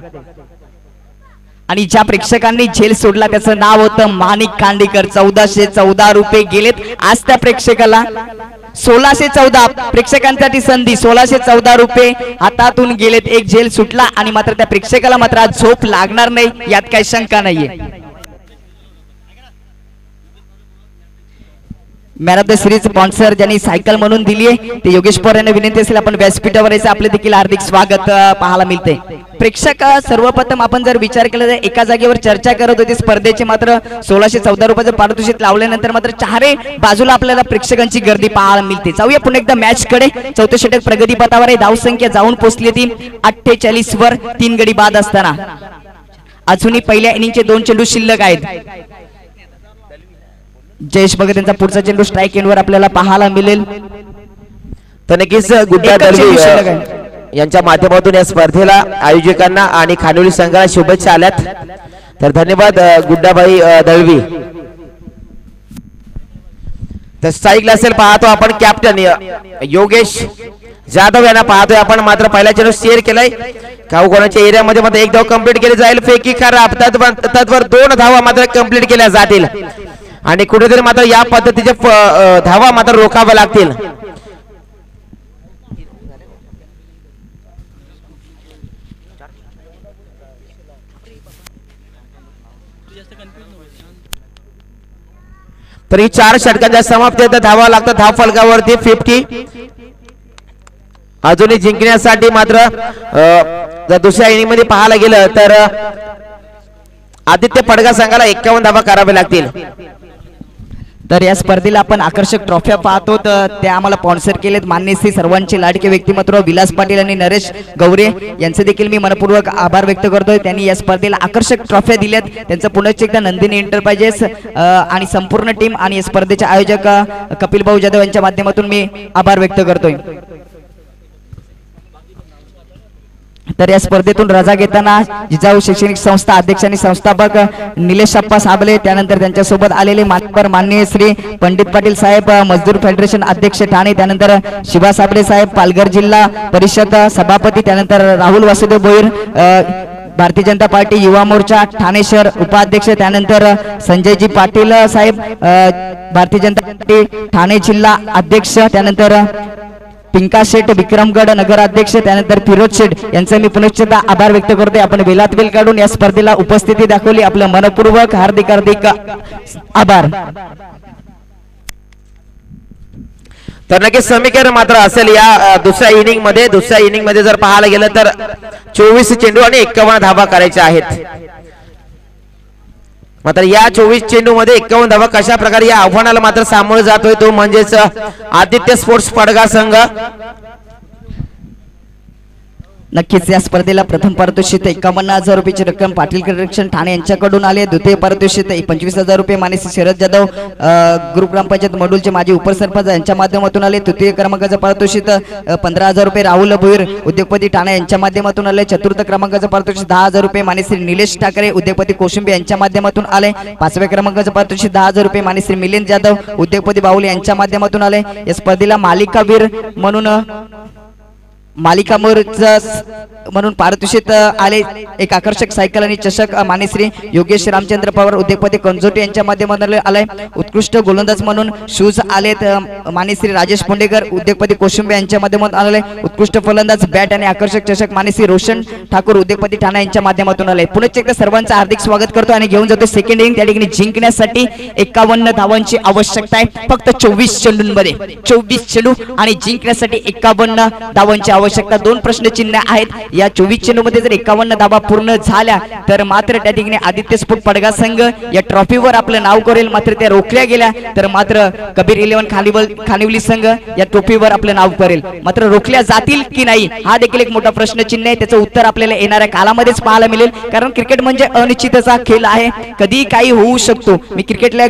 [SPEAKER 1] आणि ज्या प्रेक्षकांनी झेल सोडला त्याचं नाव होतं माणिक खांडेकर. 1414 रुपये गेलेत. आज त्या प्रेक्षकाला 1614 प्रेक्षकांसाठी संधी. 1614 रुपये हातातून गेलेत. एक झेल सुटला आणि मात्र त्या प्रेक्षकाला मात्र आज झोप लागणार नाही यात काही शंका नाहीये. Man of the series sponsor ज्यांनी सायकल म्हणून दिली आहे ते योगेश पवार यांना विनंती असेल आपण व्यासपीठावर यायचं आपले देखील हार्दिक स्वागत पाहायला मिळते. प्रेक्षक सर्वप्रथम आपण जर विचार केला तर एका जागेवर चर्चा करत होती स्पर्धेचे, मात्र 1614 रुपयाचं पारितोषिक लावल्यानंतर मात्र चारही बाजूला आपल्याला प्रेक्षकांची गर्दी पाहायला मिळते. जाऊया पुन्हा एकदा मॅच कडे. चौथे षटक प्रगती पथावर आहे. धावसंख्या जाऊन पोहोचली ती 48 वर. 3 गडी बाद असताना अजूनही पहिल्या इनिंगचे 2 चेंडू शिल्लक आहेत. जयेश भगत यांचा पुढचा चेंडू स्ट्राईक एंडवर आपल्याला पाहायला मिळेल.
[SPEAKER 2] तर नक्कीच गुड्डा दळवी यांच्या माध्यमातून या स्पर्धेला आयोजकांना आणि खानोली संघाला शुभेच्छा आल्यात. तर धन्यवाद गुड्डाबाई दळवी. तर स्ट्राईकला असेल पाहतो आपण कॅप्टन योगेश जाधव यांना पाहतोय आपण. मात्र पहिला चेंडू शेअर केलाय काऊ कोणाच्या एरियामध्ये मात्र 1 धाव कंप्लीट केली जाईल. फेकी खराब. तत्वर 2 धावा मात्र कंप्लीट केल्या जातील आणि कुठेतरी मात्र या पद्धतीचे धावा मात्र रोखाव्या लागतील. तर ही 4 षटकांच्या समाप्तीत धावा लागतात धाव फलकावरती 50. अजूनही जिंकण्यासाठी मात्र जर दुसऱ्या इनिंग मध्ये पाहायला गेलं तर आदित्य पडगा संघाला 51 धावा करावे लागतील.
[SPEAKER 1] तर या स्पर्धेला आपण आकर्षक ट्रॉफ्या पाहतो, तर त्या आम्हाला स्पॉन्सर केलेत मान्य श्री सर्वांचे लाडके व्यक्तिमत्व विलास पाटील आणि नरेश गौरे यांचे देखील मी मनपूर्वक आभार व्यक्त करतोय. त्यांनी या स्पर्धेला आकर्षक ट्रॉफ्या दिल्यात. त्यांचं पुन्हा एकदा नंदिनी एंटरप्राइजेस आणि संपूर्ण टीम आणि या स्पर्धेचे आयोजक कपिल भाऊ जाधव यांच्या माध्यमातून मी आभार व्यक्त करतोय. तर या स्पर्धेतून रजा घेताना जिजाऊ शैक्षणिक संस्था अध्यक्ष आणि संस्थापक निलेश अप्पा साबले, त्यानंतर त्यांच्यासोबत आलेले मान्य श्री पंडित पाटील साहेब मजदूर फेडरेशन अध्यक्ष ठाणे, त्यानंतर शिवा साबळे साहेब पालघर जिल्हा परिषद सभापती, त्यानंतर राहुल वासुदेव भोईर भारतीय जनता पार्टी युवा मोर्चा ठाणे शहर उपाध्यक्ष, त्यानंतर संजयजी पाटील साहेब भारतीय जनता पार्टी ठाणे जिल्हा अध्यक्ष, त्यानंतर पिंका शेठ विक्रमगड नगराध्यक्ष, त्यानंतर फिरोज शेठ यांचा मी पुनश्च आभार व्यक्त करतोय. आपण वेलात वेल काढून या स्पर्धेला उपस्थिती दाखवली, आपलं मनपूर्वक हार्दिक आभार.
[SPEAKER 2] तर नक्कीच समीकरण मात्र असेल या दुसऱ्या इनिंग मध्ये जर पाहायला गेलं तर 24 चेंडू आणि 51 धावा करायच्या आहेत. मात्र या 24 चेंडू मध्ये 51 धावा कशा प्रकारे या आव्हानाला मात्र सामोरे जातोय तो म्हणजेच आदित्य स्पोर्ट्स पडगा संघ.
[SPEAKER 1] नक्कीच या स्पर्धेला प्रथम पारितोषिक 51,000 रुपयाची रक्कम पाटील कलेक्शन ठाणे यांच्याकडून आले. द्वितीय पारितोषिक 25,000 रुपये मानसी शरद जाधव ग्रुप ग्रामपंचायत मडूलचे माजी उपसरपंच यांच्या माध्यमातून आले. तृतीय क्रमांकाचं पारितोषिक 15,000 रुपये राहुल भोईर उद्योगपती ठाणे यांच्या माध्यमातून आले. चतुर्थ क्रमांकाचं पारितोषिक 10,000 रुपये मानसी निलेश ठाकरे उद्योगपती कोशिंबे यांच्या माध्यमातून आले. पाचव्या क्रमांकाचं पारितोषिक 10,000 रुपये मानसी मिलिंद जाधव उद्योगपती बाहुले यांच्या माध्यमातून आले. या स्पर्धेला मालिकावीर म्हणून पारितोषिक आले. एक आकर्षक सायकल आणि चषक मान्यश्री योगेश रामचंद्र पवार उद्योगपती कंजोटे यांच्या माध्यमातून आलाय. उत्कृष्ट गोलंदाज म्हणून शूज आलेत मान्यश्री राजेश पोंडेकर उद्योगपती कोशिंबे यांच्या माध्यमातून आले. उत्कृष्ट फलंदाज बॅट आणि आकर्षक चषक मान्यश्री रोशन ठाकूर उद्योगपती ठाणा यांच्या माध्यमातून आले. पुन्हा एकदा सर्वांचं हार्दिक स्वागत करतो आणि घेऊन जातो सेकंड इनिंग. त्या ठिकाणी जिंकण्यासाठी 51 धावांची आवश्यकता आहे. फक्त 24 चेंडूंमध्ये 24 चेंडू आणि जिंकण्यासाठी 51 धावांची आवश्यकता. दोन प्रश्न चिन्ह आहेत. या 24 चेंडू मध्ये जर 51 धावा पूर्ण झाल्या तर मात्र त्या ठिकाणी आदित्य स्पोर्ट पडगा संघ या ट्रॉफीवर आपलं नाव करेल. मात्र त्या रोखल्या गेल्या तर मात्र कबीर 11 खानिवली संघ या ट्रॉफीवर आपलं नाव करेल. मात्र रोखल्या जातील की नाही हा देखील एक मोठा प्रश्न चिन्ह आहे. त्याचं उत्तर आपल्याला येणाऱ्या कालामध्येच पाहायला मिळेल. कारण क्रिकेट म्हणजे अनिश्चितचा खेळ आहे. कधी काही होऊ शकतो. मी क्रिकेटला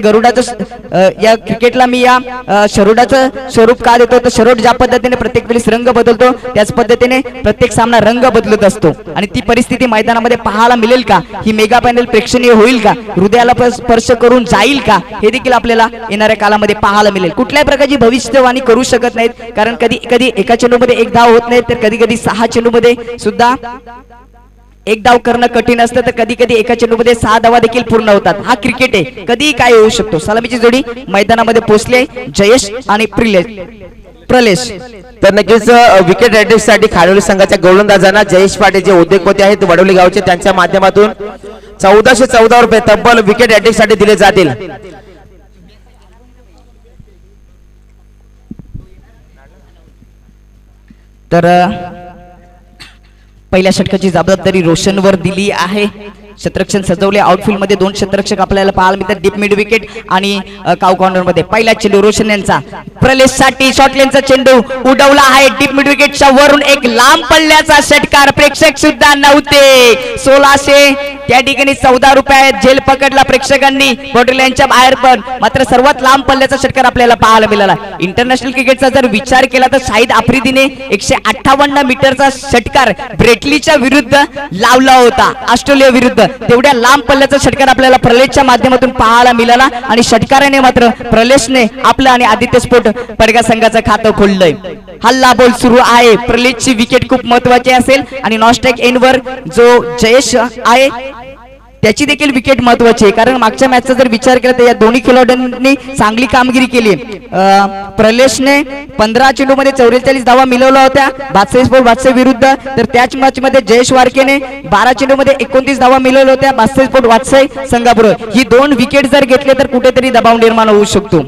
[SPEAKER 1] क्रिकेटला मी या शरोडाचं स्वरूप का देतो तर शरोड ज्या पद्धतीने प्रत्येक वेळेस रंग बदलतो त्याच पद्धतीने प्रत्येक सामना रंग बदलत असतो. आणि ती परिस्थिती मैदानामध्ये पाहायला मिळेल का? ही मेगा पॅनल प्रेक्षणीय होईल का? हृदयाला स्पर्श करून जाईल का? हे देखील आपल्याला येणाऱ्या कालामध्ये पाहायला मिळेल. कुठल्याही प्रकारची भविष्यवाणी करू शकत नाहीत. कारण कधी कधी एका चेंडूमध्ये एक धाव होत नाही तर कधी कधी 6 चेंडूमध्ये सुद्धा एक धाव करणं कठीण असतं. तर कधी कधी एका चेंडूमध्ये 6 धावा देखील पूर्ण होतात. हा क्रिकेट आहे. कधी काय होऊ शकतो. सलामीची जोडी मैदानामध्ये पोहोचले जयेश आणि प्रलेश.
[SPEAKER 2] तर नक्कीच विकेट रेडिंग साठी खानोली संघाच्या गोलंदाजांना जयेश पाटील जे उद्योगपती आहेत वडवली गावचे त्यांच्या माध्यमातून 1414 रुपये तब्बल विकेट रेडिंग साठी दिले जातील.
[SPEAKER 1] तर पहिल्या षटकाची जबाबदारी रोशनवर दिली आहे. क्षेत्ररक्षण सजवले. आउटफील्ड मध्ये 2 क्षेत्ररक्षक आपल्याला पाहायला मिळतात. डीप मिड विकेट आणि काउ कॉर्नर मध्ये. पहिला चेंडू रोशन यांचा प्रलेश साठी शॉर्ट लेनचा चेंडू उडवला आहे. डीप मिड विकेटच्या वरून एक लांब पल्ल्याचा षटकार. प्रेक्षक सुद्धा नव्हते. 1600 त्या ठिकाणी 14 रुपये झेल पकडला प्रेक्षकांनी बॉर्डर यांच्या बाहेर. पण मात्र सर्वात लांब पल्ल्याचा षटकार आपल्याला पाहायला मिळाला. इंटरनॅशनल क्रिकेटचा जर विचार केला तर शाहिद आफ्रिदीने 158 मीटरचा षटकार ब्रेटलीच्या विरुद्ध लावला होता ऑस्ट्रेलिया विरुद्ध. तेवढ्या लांब पल्ल्याचा षटकार आपल्याला प्रलेशच्या माध्यमातून पाहायला मिळाला. आणि षटकाराने मात्र प्रलेशने आपलं आणि आदित्य स्पोर्ट पडगा संघाचं खातं खोललंय. हल्ला बोल सुरू आहे. प्रलेशची विकेट खूप महत्वाची असेल आणि नॉस्ट्राईक एंडवर जो जयेश आहे त्याची देखील विकेट महत्वाची आहे. कारण मागच्या मॅचचा जर विचार केला तर या दोन्ही खेळाडूंनी चांगली कामगिरी केली. प्रलेशने 15 चेंडूमध्ये 44 धावा मिळवल्या होत्या बादशाह विरुद्ध. तर त्याच मॅच मध्ये जयेश वारकेने 12 चेंडूमध्ये 29 धावा मिळवल्या होत्या बादशाह संघाबरोबर. ही 2 विकेट जर घेतले तर कुठेतरी दबाव निर्माण होऊ शकतो.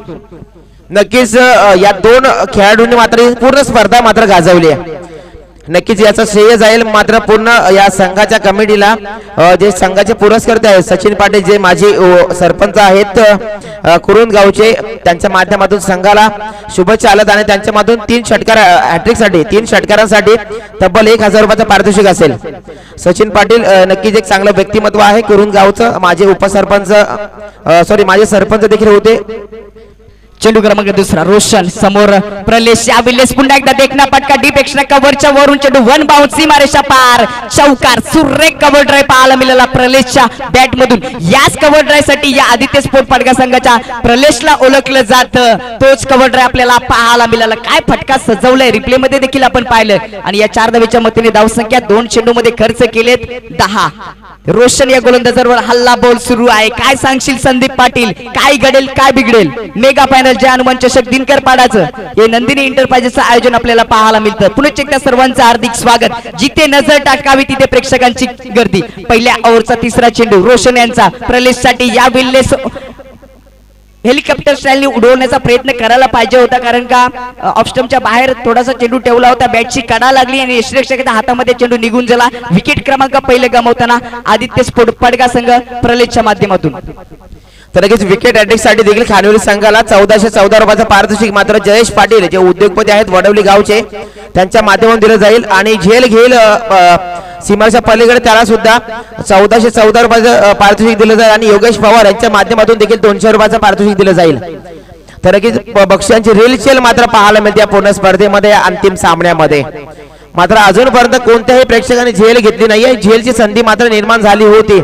[SPEAKER 2] नक्कीच या 2 खेळाडूंनी मात्र पूर्ण स्पर्धा मात्र गाजवली आहे. नक्कीच याचा श्रेय जाईल मात्र पूर्ण या संघाच्या कमिटीला जे संघाचे पुरस्कर्ते आहेत सचिन पाटील जे माजी सरपंच आहेत कुरुंद गावचे त्यांच्या माध्यमातून संघाला शुभेच्छा आल्यात आणि त्यांच्या माध्यमातून 3 षटकार हॅट्रिक साठी 3 षटकारांसाठी तब्बल 1000 रुपयाचं पारितोषिक असेल. सचिन पाटील नक्कीच एक चांगलं व्यक्तिमत्व आहे. कुरुंद गावचं माझे उपसरपंच माझे सरपंच देखील होते.
[SPEAKER 1] चेंडू क्रमांक दुसरा रोशन समोर प्रलेश याविल्लेस पुन्हा एकदा देखना पटका डीप एक्स्ट्रा कव्हरच्या वरून चेंडू वन बाउंस सीमारेषा पार चौकार सुरेख कव्हर ड्राइव्ह पाहायला मिळाला प्रलेशच्या बॅट मधून. याच कव्हर ड्राइव्ह साठी या आदित्य स्पोर्ट पडगा संघाच्या प्रलेशला ओळखलं जातं. तोच कव्हर ड्राइव्ह आपल्याला पाहायला मिळाला. काय फटका सजवलाय रिप्ले मध्ये देखील आपण पाहिलं आणि या 4 धावेच्या मतीने धावसंख्या 2 चेंडू मध्ये खर्च केलेत 10. रोशन या गोलंदाजावर हल्ला बॉल सुरू आहे. काय सांगशील संदीप पाटील काय घडेल काय बिघडेल. मेगा फायनल जे हनुमान चषक दिनकर पाडाचं हे नंदिनी एंटरप्राइजेसचं आयोजन आपल्याला पाहायला मिळतं. पुन्हा एकदा सर्वांचं हार्दिक स्वागत. जिथे नजर टाकावी तिथे प्रेक्षकांची गर्दी. पहिल्या ओव्हरचा तिसरा चेंडू रोशन यांचा प्रलेशसाठी या विल्लेस हेलिकॉप्टर स्टाईलने उडवण्याचा प्रयत्न करायला पाहिजे होता कारण का ऑफस्टमच्या बाहेर थोडासा चेंडू ठेवला होता. बॅटची कडा लागली आणि यष्टीरक्षकाच्या हातामध्ये चेंडू निघून गेला. विकेट क्रमांक पहिले गमावताना आदित्य स्पोर्ट पडगा संघ प्रलेशच्या माध्यमातून.
[SPEAKER 2] तर लगेच विकेट साठी देखील खानविल संघाला 1414 रुपयाचं पारितोषिक मात्र जयेश पाटील जे उद्योगपती आहेत वडवली गावचे त्यांच्या माध्यमातून दिलं जाईल आणि झेल घेईल सीमाच्या पलीकडे त्याला सुद्धा 1414 रुपयाचं पारितोषिक दिलं जाईल आणि योगेश पवार यांच्या माध्यमातून देखील 200 रुपयाचं पारितोषिक दिलं जाईल. तर लगेच बक्षिसांची रेलचेल मात्र पाहायला मिळते या पूर्ण स्पर्धेमध्ये अंतिम सामन्यामध्ये. मात्र अजूनपर्यंत कोणत्याही प्रेक्षकांनी झेल घेतली नाहीये. झेलची संधी मात्र निर्माण झाली होती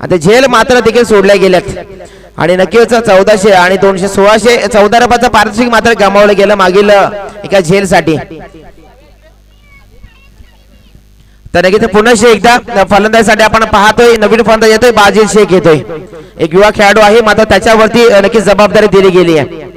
[SPEAKER 2] आता झेल मात्र देखील सोडल्या गेल्यात आणि नक्कीच 1400 आणि 200 1614 रुपयाचं पारितोषिक मात्र गमावलं गेलं मागील एका झेल साठी. तर नक्कीच पुन्हा एकदा फलंदाजीसाठी आपण पाहतोय नवीन फलंदाज येतोय बाजिल शेख येतोय. एक युवा खेळाडू आहे मात्र त्याच्यावरती नक्कीच जबाबदारी दिली गेली आहे.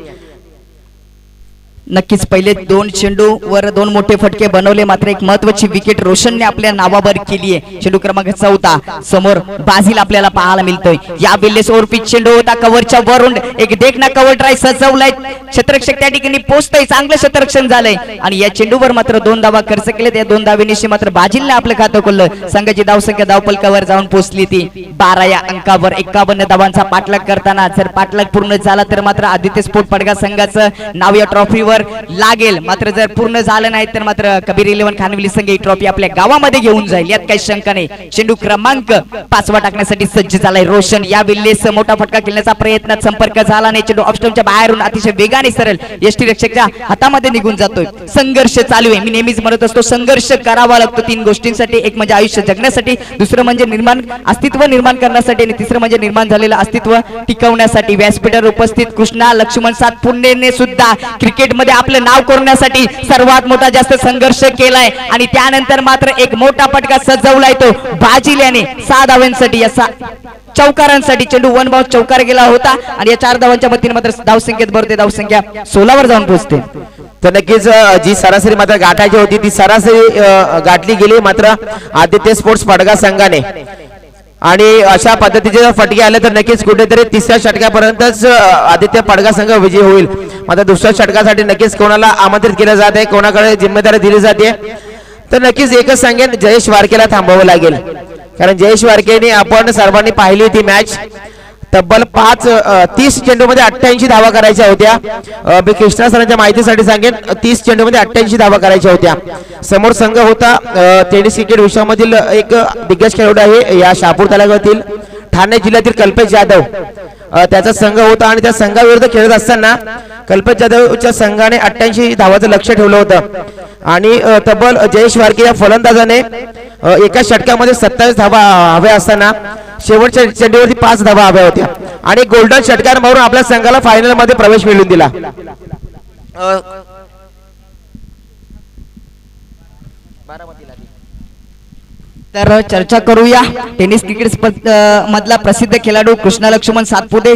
[SPEAKER 1] नक्कीच पहिले 2 चेंडू वर 2 मोठे फटके बनवले मात्र एक महत्वाची विकेट रोशनने आपल्या नावावर केली आहे. चेंडू क्रमांक 14 समोर बाजिल आपल्याला पाहायला मिळतोय. या बिल्लेस ओव्हर पिच चेंडू होता कव्हरच्या वरून एक देखना कव्हर ड्राइव्ह सजवलाय. क्षेत्ररक्षक त्या ठिकाणी पोहोचतोय चांगलं क्षेत्ररक्षण झालंय आणि या चेंडूवर मात्र 2 धावा खर्च केले. त्या 2 धावेनिशी मात्र बाजिलने आपलं खातं खोललं. संघाची धावसंख्या धावपलकावर जाऊन पोहोचली ती 12 या अंकावर. 51 धावांचा पाठलाग करताना जर पाठलाग पूर्ण झाला तर मात्र आदित्य स्पोर्ट पडगा संघाचं नाव या ट्रॉफीवर लागेल. मात्र जर पूर्ण झालं नाही तर मात्र कबीर 11 खानविली संघ ही ट्रॉफी आपल्या गावामध्ये घेऊन जाईल यात काही शंका नाही. चेंडू क्रमांक 5 टाकण्यासाठी सज्ज झालाय रोशन. या विल्लेस मोठा फटका खेळण्याचा प्रयत्नात संपर्क झाला नाही. चेंडू ऑफस्टमच्या बाहेरून अतिशय वेगाने सरळ यष्टीरक्षकाच्या हातामध्ये निघून जातोय. संघर्ष चालू आहे. मी नेहमीच म्हणत असतो संघर्ष करावा लागतो 3 गोष्टींसाठी. एक म्हणजे आयुष्य जगण्यासाठी, दुसरं म्हणजे अस्तित्व निर्माण करण्यासाठी आणि तिसरं म्हणजे निर्माण झालेलं अस्तित्व टिकवण्यासाठी. व्यासपीठावर उपस्थित कृष्णा लक्ष्मण सातपुंडेने सुद्धा क्रिकेटमध्ये आपलं नाव करण्यासाठी सर्वात मोठा जास्त संघर्ष केलाय आणि त्यानंतर मात्र एक मोठा फटका सजवलाय तो बाजिल याने 6 धावांसाठी या चौकारांसाठी. चेंडू 1 बाउंस चौकार गेला होता आणि या 4 धावांच्या मतीने मात्र धावसंख्येत भरते धावसंख्या 16 वर जाऊन पोहोचते.
[SPEAKER 2] तर नक्कीच जी सरासरी मात्र गाठायची होती ती सरासरी गाठली गेली मात्र आदित्य स्पोर्ट्स पडगा संघाने आणि अशा पद्धतीचे जर फटके आले तर नक्कीच कुठेतरी 3ऱ्या षटकापर्यंतच आदित्य पडगा संघ विजयी होईल. मात्र 2ऱ्या षटकासाठी नक्कीच कोणाला आमंत्रित केलं जात आहे, कोणाकडे जिम्मेदारी दिली जाते तर नक्कीच एकच सांगेन जयेश वारकेला थांबावं लागेल. कारण जयेश वारकेने आपण सर्वांनी पाहिली होती मॅच. तब्बल 30 चेंडूमध्ये 88 धावा करायच्या होत्या. मी कृष्णा सरांच्या माहितीसाठी सांगेन 30 चेंडूमध्ये 88 धावा करायच्या होत्या. समोर संघ होता टेनिस क्रिकेट विश्वामधील एक दिग्गज खेळाडू आहे या शहापूर तालुक्यातील ठाणे जिल्ह्यातील कल्पेश जाधव त्याचा संघ होता आणि त्या संघाविरुद्ध खेळत असताना कल्पेश जाधवच्या संघाने 88 धावाचं लक्ष ठेवलं होतं आणि तब्बल जयेश वारके या फलंदाजाने एका षटकामध्ये 27 धावा हव्या असताना शेवटच्या चेंडूवरती 5 धावा हव्या होत्या आणि गोल्डन षटकार मारून आपल्या संघाला फायनल मध्ये प्रवेश मिळवून दिला.
[SPEAKER 1] तर चर्चा करूया टेनिस क्रिकेट मधला प्रसिद्ध खेळाडू कृष्णा लक्ष्मण सातपुते.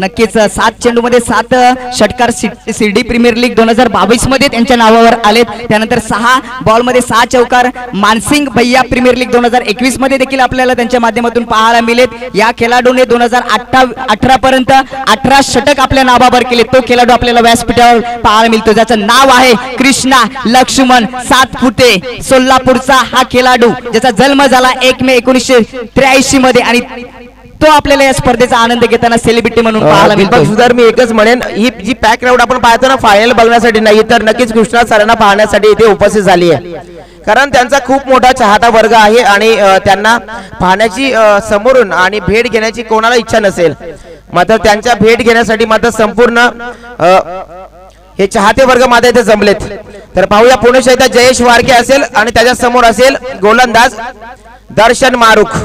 [SPEAKER 1] नक्कीच 7 चेंडूमध्ये 7 षटकार शिर्डी प्रीमियर लीग 2022 मध्ये त्यांच्या नावावर आलेत. त्यानंतर 6 बॉलमध्ये 6 चौकार मानसिंग भैया प्रीमियर लीग 2021 मध्ये देखील आपल्याला त्यांच्या माध्यमातून पाहायला मिळेत. या खेळाडूने 2018 पर्यंत 18 षटक आपल्या नावावर केले. तो खेळाडू आपल्याला व्यासपीठावर पाहायला मिळतो ज्याचं नाव आहे कृष्णा लक्ष्मण सातपुते. सोलापूरचा हा खेळाडू ज्याचा जन्म झाला 1 मे 1983 मध्ये आणि तो आपल्याला या स्पर्धेचा आनंद घेताना सेलिब्रिटी म्हणून पाहायला मिळतो.
[SPEAKER 2] सुधार मी एकच म्हणेन, ही जी पॅक राऊंड आपण पाहतो ना फायनल बघण्यासाठी नाही तर नक्कीच कृष्णा सरांना पाहण्यासाठी इथे उपस्थित झाली आहे. कारण त्यांचा खूप मोठा चाहता वर्ग आहे आणि त्यांना पाहण्याची समोरून आणि भेट घेण्याची कोणाला इच्छा नसेल, मात्र त्यांच्या भेट घेण्यासाठी मात्र संपूर्ण हे चाहते वर्ग मात्र इथे जमलेत. तर पाहूया पुणे शहरात जयेश वारके असेल आणि त्याच्या समोर असेल गोलंदाज दर्शन मारुख.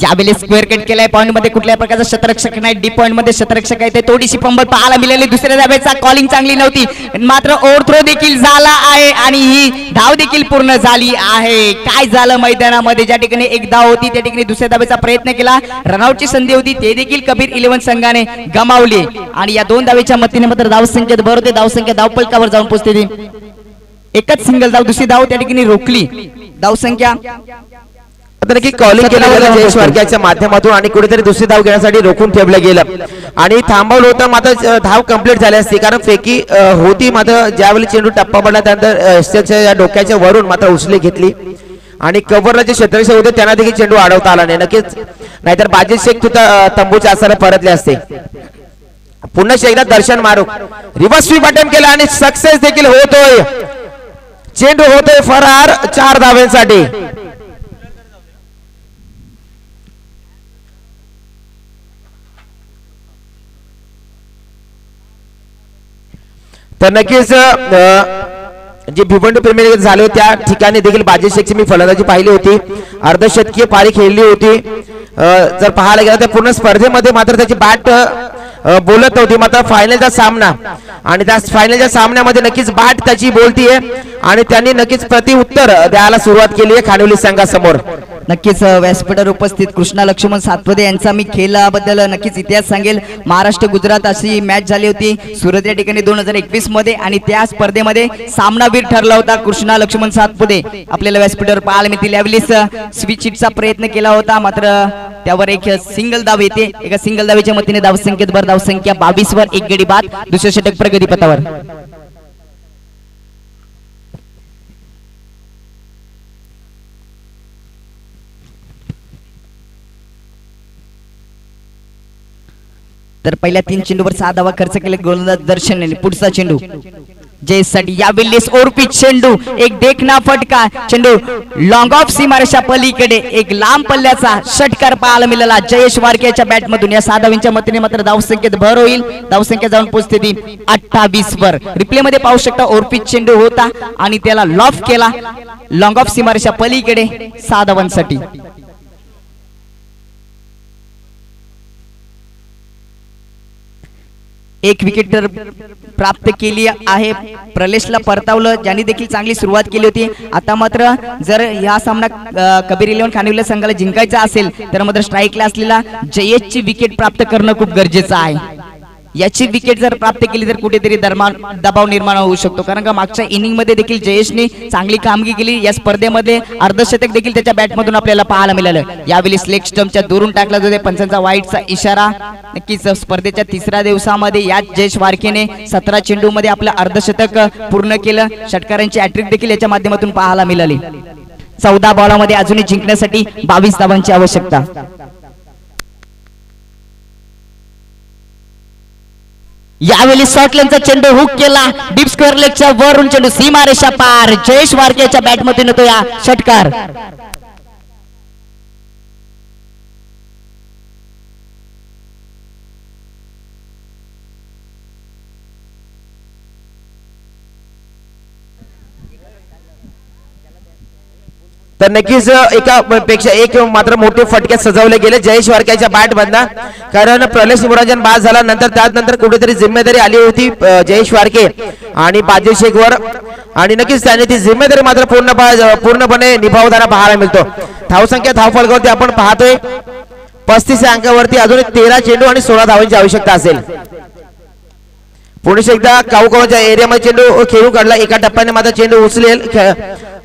[SPEAKER 1] यावेळी स्क्वेअर कट केलाय. पॉइंट मध्ये कुठल्या प्रकारचा शतरक्षक नाही. डी पॉइंट मध्ये शतरक्षक आहे. ते थोडीशी पंबल पाहायला मिळाली. दुसऱ्या धावेचा कॉलिंग चांगली नव्हती, मात्र ओव्हर थ्रो देखील झाला आहे आणि ही धाव देखील पूर्ण झाली आहे. काय झालं मैदानामध्ये, ज्या ठिकाणी एक धाव होती त्या ठिकाणी दुसऱ्या धावेचा प्रयत्न केला. रनआउटची संधी होती ते देखील कबीर 11 संघाने गमावली आणि या 2 धावेच्या मतीने मात्र धावसंख्येत भर होते. धावसंख्या धावपलकावर जाऊन पोहोचते. एकच सिंगल धाव, दुसरी धाव त्या ठिकाणी रोखली. धावसंख्या
[SPEAKER 2] की कॉलिंग केलं गेलं जयेश वारक्याच्या माध्यमातून आणि कुठेतरी दुसरी धाव घेण्यासाठी रोखून ठेवलं गेलं आणि थांबवलं होतं. मात्र धाव कंप्लीट झाली असती कारण फेकी होती. मात्र ज्यावेळी चेंडू टप्पा पडला त्यानंतर डोक्याच्या वरून मात्र उचली घेतली आणि कव्हरला जे क्षेत्ररक्षक होते त्यांना देखील चेंडू अडवता आला नाही. नक्कीच नाहीतर बाजीद शेख सुद्धा तंबूच्या आसाला परतले असते. पुन्हा एकदा दर्शन मारुख रिव्हर्स स्वीप अटेम्प्ट केला आणि सक्सेस देखील होतोय. चेंडू होतोय फरार 4 धावांसाठी. तर नक्कीच जे भिवंडी प्रीमियर लीग झाले त्या ठिकाणी देखील बाजीद शेखची मी फलंदाजी पाहिली होती. अर्धशतकीय पारी खेळली होती. जर पाहायला गेलं तर पूर्ण स्पर्धेमध्ये मात्र त्याची बॅट बोलत नव्हती. मात्र फायनलचा सामना आणि त्या फायनलच्या सामन्यामध्ये नक्कीच बॅट त्याची बोलतीये आणि त्यांनी नक्कीच प्रतिउत्तर द्यायला सुरुवात केली आहे खानोली संघासमोर.
[SPEAKER 1] नक्कीच व्यासपीठावर उपस्थित कृष्णा लक्ष्मण सातपुते यांचा मी खेळाबद्दल नक्कीच इतिहास सांगेल. महाराष्ट्र गुजरात अशी मॅच झाली होती सुरत या ठिकाणी 2021 मध्ये आणि त्या स्पर्धेमध्ये सामनावीर ठरला होता कृष्णा लक्ष्मण सातपुते. आपल्याला व्यासपीठावर पाहायला मिळतील. यावेळेस स्विच हिटचा प्रयत्न केला होता मात्र त्यावर एक सिंगल धाव येते. एका सिंगल धावेच्या मतीने धावसंख्येत भर. धावसंख्या 22 वर 1 गडी बाद. दुसरे षटक प्रगतीपथावर. तर पहिल्या 3 चेंडूवर 6 धावा खर्च केले गोलंदाज दर्शन यांनी. पुढचा चेंडू जयसाठी यावेळेस ओरपी चेंडू एक देखना फटका. चेंडू लॉंग ऑफ सीमारेषा पलीकडे एक लांब पल्ल्याचा षटकार पाहायला मिळाला जयेश वारकेच्या बॅट मधून. या 6 धावांच्या मतीने मात्र धावसंख्येत भर होईल. धावसंख्या जाऊन पोहोचते ती 28 वर. रिप्ले मध्ये पाहू शकता ओरपी चेंडू होता आणि त्याला लॉफ केला लॉंग ऑफ सीमारेषा पलीकडे 6 धावांसाठी. एक विकेट तर प्राप्त केली आहे. प्रलेशला परतावलं ज्यांनी देखील चांगली सुरुवात केली होती. आता मात्र जर या सामना कबीर 11 खानिवले संघाला जिंकायचा असेल तर मात्र स्ट्राईकला असलेला जयेशची विकेट प्राप्त करणं खूप गरजेचं आहे. याची विकेट जर प्राप्त केली तर कुठेतरी दबाव निर्माण होऊ शकतो. कारण का मागच्या इनिंग मध्ये देखील जयेशने चांगली कामगिरी केली. या स्पर्धेमध्ये अर्धशतक देखील त्याच्या बॅट मधून आपल्याला पाहायला मिळालं. यावेळी लेग स्टंपच्या दूरून टाकला जातो. पंचांचा वाईटचा इशारा. नक्कीच स्पर्धेच्या 3ऱ्या दिवसामध्ये याच जयेश वारकेने 17 चेंडू मध्ये आपलं अर्धशतक पूर्ण केलं. षटकारांची हॅट्रिक देखील याच्या माध्यमातून पाहायला मिळाली. 14 बॉलामध्ये अजूनही जिंकण्यासाठी 22 धावांची आवश्यकता. यावेळी शॉर्टलेनचा चेंडू हुक केला. डीप स्क्वेअर लेगच्या वरून चेंडू सीमारेषा पार. जयेश वारकेच्या बॅट मध्ये तो या षटकार.
[SPEAKER 2] तर नक्कीच एका पेक्षा एक मात्र मोठे फटके सजवले गेले जयेश वारक्याच्या बॅट मधनं, कारण प्रलेश निमराजन बाद झाला नंतर त्यानंतर कुठेतरी जिम्मेदारी आली होती जयेश वारके आणि बाजील शेख वर, आणि नक्कीच त्याने ती जिम्मेदारी मात्र पूर्णपणे निभावताना पाहायला मिळतो. धावसंख्या धावफलकावरती आपण पाहतोय 35 अंकावरती अजून 13 चेंडू आणि 16 धावांची आवश्यकता असेल. पुढे एकदा काऊकाऊच्या एरियामध्ये चेंडू खेळून काढला, एका टप्प्याने मात्र चेंडू उचलेल,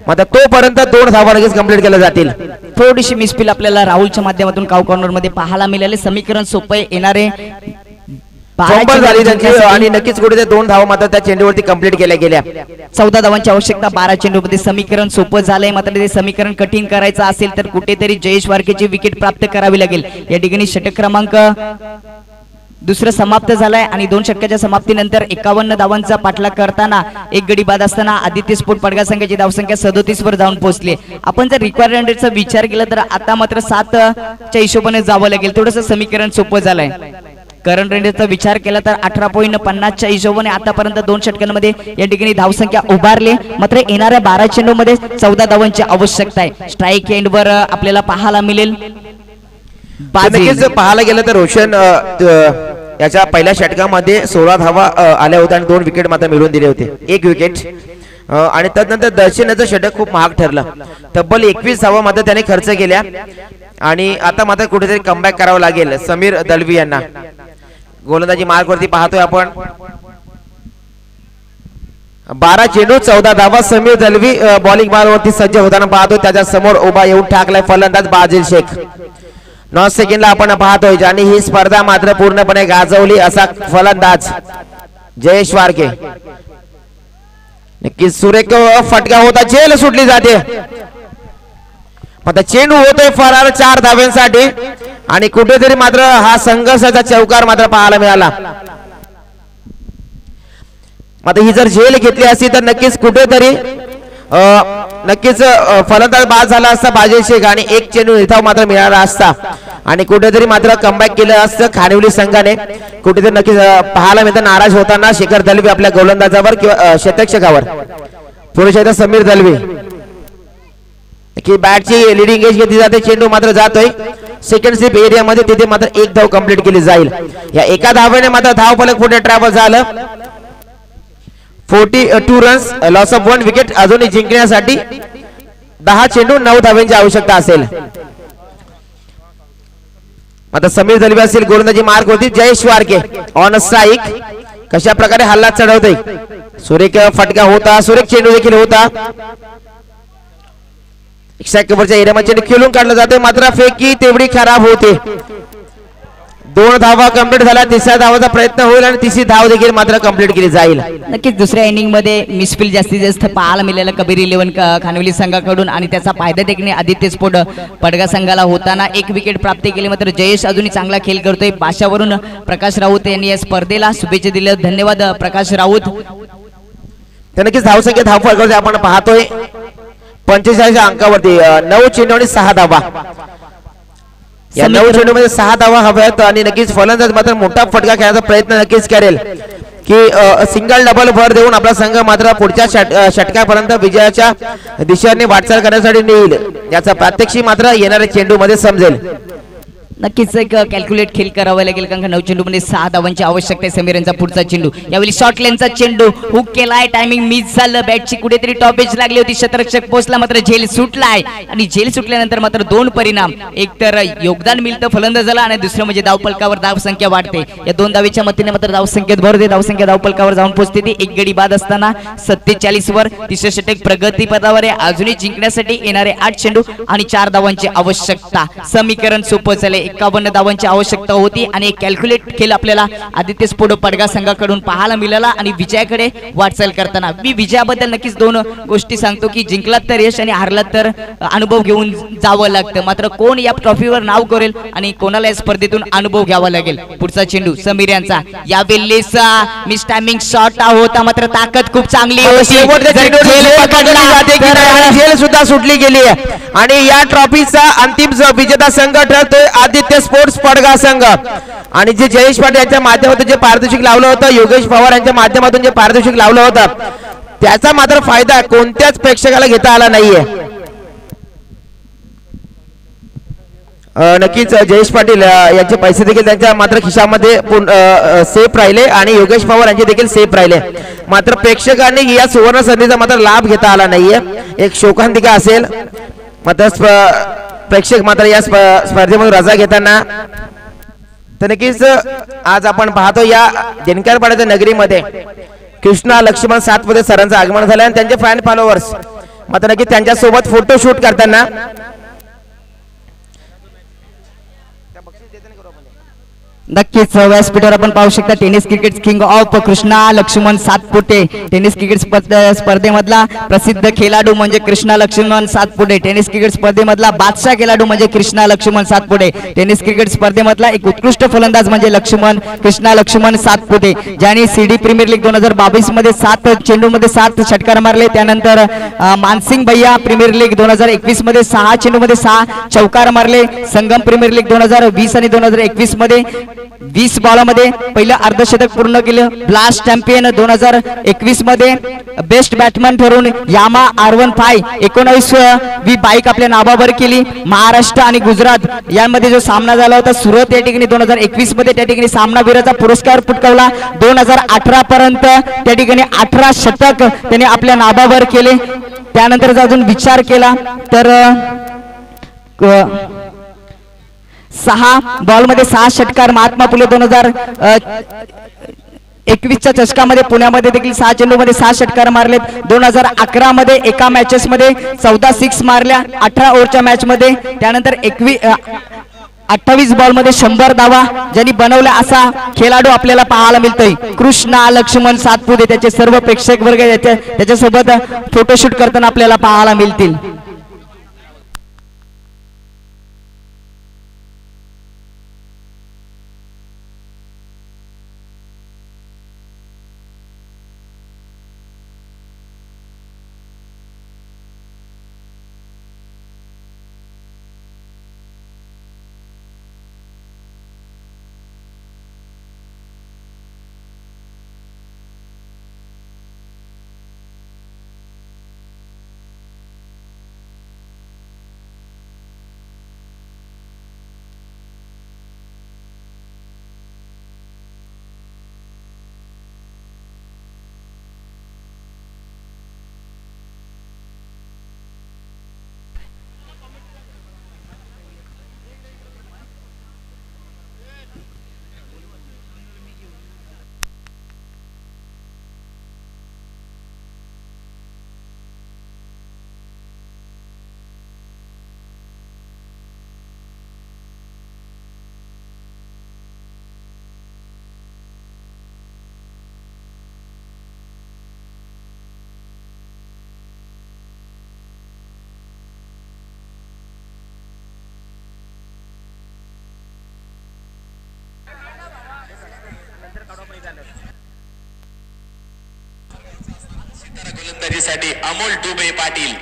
[SPEAKER 2] मात्र तोपर्यंत 2 धावा लगेच कंप्लीट केल्या जातील.
[SPEAKER 1] थोडीशी मिसफिल आपल्याला राहुलच्या माध्यमातून काऊ कॉर्नर मध्ये पाहायला मिळाले. समीकरण सोपे येणारे
[SPEAKER 2] फंबल झाली त्यांची आणि नक्कीच कुठे 2 धावा मात्र त्या चेंडूवरती कंप्लीट केल्या गेल्या.
[SPEAKER 1] 14 धावांची आवश्यकता 12 चेंडूमध्ये. समीकरण सोपं झालंय, मात्र ते समीकरण कठीण करायचं असेल तर कुठेतरी जयेश वारकेची विकेट प्राप्त करावी लागेल. या ठिकाणी षटक क्रमांक दुसरं समाप्त झालाय आणि 2 षटकाच्या समाप्तीनंतर 51 धावांचा पाठलाग करताना एक गडी बाद असताना आदित्य स्पोर्ट पडगा संघाची धावसंख्या 37 वर जाऊन पोहोचली. आपण जर रिक्वायर्ड रनरेटचा विचार केला तर आता मात्र 7च्या हिशोबाने जावं लागेल. थोडंसं समीकरण सोपं झालंय. करंट रनरेटचा विचार केला तर 18.50च्या हिशोबाने आतापर्यंत 2 षटकांमध्ये या ठिकाणी धावसंख्या उभारली. मात्र येणाऱ्या 12 चेंडूमध्ये 14 धावांची आवश्यकता आहे. स्ट्राईक एंडवर आपल्याला पाहायला मिळेल.
[SPEAKER 2] नक्कीच पाहायला गेलं तर रोशन याच्या पहिल्या षटकामध्ये 16 धावा आल्या होत्या आणि 2 विकेट मात्र मिळवून दिले होते, 1 विकेट. आणि त्यानंतर दर्शनाचं षटक खूप महाग ठरलं, तब्बल 21 धावा मात्र त्याने खर्च केल्या आणि आता मात्र कुठेतरी कमबॅक करावं लागेल समीर दलवी यांना. गोलंदाजी मार्कवरती पाहतोय आपण 12 चेंडू 14 धावा. समीर दलवी बॉलिंग बारवरती सज्ज होताना पाहतोय, त्याच्या समोर उभा येऊन ठाकलाय फलंदाज बाजील शेख. 9 सेकंडला आपण पाहतोय आणि ही स्पर्धा मात्र पूर्णपणे गाजवली असा फलंदाज जयेश वारके. नक्कीच सुरेख फटका होता, झेल सुटली जाते, आता चेंडू होतोय फरार 4 धाव्यांसाठी आणि कुठेतरी मात्र हा संघर्षाचा चौकार मात्र पाहायला मिळाला. आता ही जर झेल घेतली असती तर नक्कीच कुठेतरी नक्कीच फलंदाज बाद झाला असता बाजील शेख आणि 1 चेंडू निधाव मात्र मिळाला असता आणि कुठेतरी मात्र कमबॅक केलं असतं खानिवली संघाने. कुठेतरी नक्कीच पाहायला मिळतं नाराज होताना शेखर दलवी आपल्या गोलंदाजावर किंवा शतक्षकावर. पुढे समीर दलवी की बॅटची लिडिंग एज घेतली जाते, चेंडू मात्र जातोय सेकंड स्लिप एरियामध्ये, तिथे मात्र 1 धाव कंप्लीट केली जाईल. या एका धावेने मात्र धावफलक पुढे ट्रॅव्हल झालं. 42 रन्स, लॉस ऑफ 1 विकेट. अजूनही जिंकण्यासाठी 10 चेंडू 9 धावांची आवश्यकता असेल. आता समीर दलवी असेल गोलंदाजी मार्क होती. जयेश वारके ऑन स्ट्राईक, कशा प्रकारे हल्ला चढवते. सुरेख फटका होता, सुरेख चेंडू देखील होता. एक्स्ट्रा एरियामध्ये चेंडू खेळून काढला जातोय, मात्र फेकी तेवढी खराब होते. 2 धावा कंप्लीट झाला, 3ऱ्या धावाचा प्रयत्न होईल आणि 3री धाव देखील मात्र कंप्लीट केली जाईल.
[SPEAKER 1] नक्कीच दुसऱ्या इनिंग मध्ये मिसफिल जास्तीत जास्त पाहायला मिळालं कबीर 11 खानवली संघाकडून आणि त्याचा फायदा देखील आदित्य स्पोर्ट पडगा संघाला होताना 1 विकेट प्राप्त केली. मात्र जयेश अजूनही चांगला खेळ करतोय. पाशावरून प्रकाश राऊत यांनी या स्पर्धेला शुभेच्छा दिल्या. धन्यवाद प्रकाश राऊत.
[SPEAKER 2] नक्कीच धावसंख्या धावफलकावरती आपण पाहतोय 45 अंकावरती 9 चेंडू आणि 6 धावा. या 9 चेंडूमध्ये 6 धावा हव्यात आणि नक्कीच फलंदाज मात्र मोठा फटका खेळण्याचा प्रयत्न नक्कीच करेल की सिंगल डबल भर देऊन आपला संघ मात्र पुढच्या षटकापर्यंत विजयाच्या दिशेने वाटचाल करण्यासाठी नेईल, याचा प्रात्यक्षिक मात्र येणाऱ्या चेंडूमध्ये समजेल.
[SPEAKER 1] नक्कीच एक कॅल्क्युलेट खेळ करावा लागेल, कारण 9 चेंडूमध्ये 6 धावांची आवश्यकता आहे. समीर यांचा पुढचा चेंडू, यावेळी शॉर्ट लेनचा चेंडू हुक केलाय, टायमिंग मिस झालं, बॅटची कुठेतरी टॉप एज लागली होती, शतरक्षक पोहोचला मात्र झेल सुटलाय आणि झेल सुटल्यानंतर मात्र 2 परिणाम, एक तर योगदान मिळतं फलंदाजाला आणि दुसरं म्हणजे धावफलकावर धावसंख्या वाढते. या 2 धावेच्या मतीने मात्र धावसंख्येत भर दे, धावसंख्या धावफलकावर जाऊन पोहोचते ती 1 गडी बाद असताना 47 वर. 3रे षटक प्रगतीपदावर आहे. अजूनही जिंकण्यासाठी येणारे 8 चेंडू आणि 4 धावांची आवश्यकता. समीकरण सोपं झाले. 51 धावांची आवश्यकता होती आणि एक कॅल्क्युलेट खेळ आपल्याला आदित्य स्पोर्ट पडगा संघाकडून पाहायला मिळाला आणि विजयाकडे वाटचाल करताना मी विजयाबद्दल नक्कीच 2 गोष्टी सांगतो की जिंकलात तर यश आणि हारलात तर अनुभव घेऊन जावं लागतं. मात्र कोण या ट्रॉफीवर नाव करेल आणि कोणाला या स्पर्धेतून अनुभव घ्यावा लागेल. पुढचा चेंडू समीर यांचा, या वेळेचा मिस टायमिंग शॉट होता, मात्र ताकद खूप चांगली होती.
[SPEAKER 2] झेल सुद्धा सुटली गेली आहे आणि या ट्रॉफीचा अंतिम विजेता संघ ठरतोय आदित्य स्पोर्ट्स पडगा संघ. आणि जे जयेश पाटील यांच्या माध्यमातून जे पारितोषिक लावलं होतं, योगेश पवार यांच्या माध्यमातून जे पारितोषिक लावलं होतं, त्याचा मात्र फायदा कोणत्याच प्रेक्षकाला घेता आला नाहीये. नक्कीच जयेश पाटील यांचे पैसे देखील त्यांच्या मात्र खिशामध्ये सेफ राहिले आणि योगेश पवार यांचे देखील सेफ राहिले. मात्र प्रेक्षकांनी या सुवर्ण संधीचा मात्र लाभ घेता आला नाहीये. एक शोकांतिका असेल. मात्र प्रेक्षक मात्र या स्पर्धेमधून रजा घेताना. तर नक्कीच आज आपण पाहतो या दिनकरपाड्याच्या नगरीमध्ये कृष्णा लक्ष्मण सातपुते सरांचं आगमन झालं आणि त्यांचे फॅन फॉलोअर्स मात्र नक्कीच त्यांच्यासोबत फोटोशूट करताना.
[SPEAKER 1] नक्कीच व्यासपीठावर आपण पाहू शकता tennis cricket king of Krishna Laxman Satpute. Tennis cricket स्पर्धेमधला प्रसिद्ध खेळाडू म्हणजे कृष्णा लक्ष्मण सातपुते. टेनिस क्रिकेट स्पर्धेमधला बादशाह खेळाडू म्हणजे कृष्णा लक्ष्मण सातपुते. टेनिस क्रिकेट स्पर्धेमधला एक उत्कृष्ट फलंदाज म्हणजे कृष्णा लक्ष्मण सातपुते, ज्यांनी सीडी प्रीमियर लीग 2022 मध्ये 7 चेंडूमध्ये 7 षटकार मारले. त्यानंतर मानसिंग भैया प्रीमियर लीग 2021 मध्ये 6 चेंडूमध्ये 6 चौकार मारले. संगम प्रीमियर लीग 2020 आणि 2021 मध्ये 20 बॉलामध्ये पहिलं अर्धशतक पूर्ण केलं. ब्लास्ट चॅम्पियन 2021 मध्ये बेस्ट बॅट्समन ठरून यामा R15 19वी बाईक आपल्या नावावर केली. महाराष्ट्र आणि गुजरात यामध्ये जो सामना झाला होता सुरत या ठिकाणी 2021 मध्ये त्या ठिकाणी सामनावीराचा पुरस्कार पटकावला. 2018 पर्यंत त्या ठिकाणी 18 शतक त्याने आपल्या नावावर केले. त्यानंतर जर अजून विचार केला तर 6 बॉलमध्ये 6 षटकार. महात्मा फुले 2021च्या चषकामध्ये पुण्यामध्ये देखील 6 चेंडूमध्ये 6 षटकार मारलेत. 2011 मध्ये एका मॅचेस मध्ये 14 सिक्स मारल्या 18 ओव्हरच्या मॅच मध्ये. त्यानंतर 28 बॉल मध्ये 100 धावा ज्यांनी बनवल्या असा खेळाडू आपल्याला पाहायला मिळतोय कृष्णा लक्ष्मण सातपुते. त्याचे सर्व प्रेक्षक वर्ग त्याच्यासोबत फोटोशूट करताना आपल्याला पाहायला मिळतील.
[SPEAKER 3] गोलंदाजीसाठी अमोल डुबे पाटील.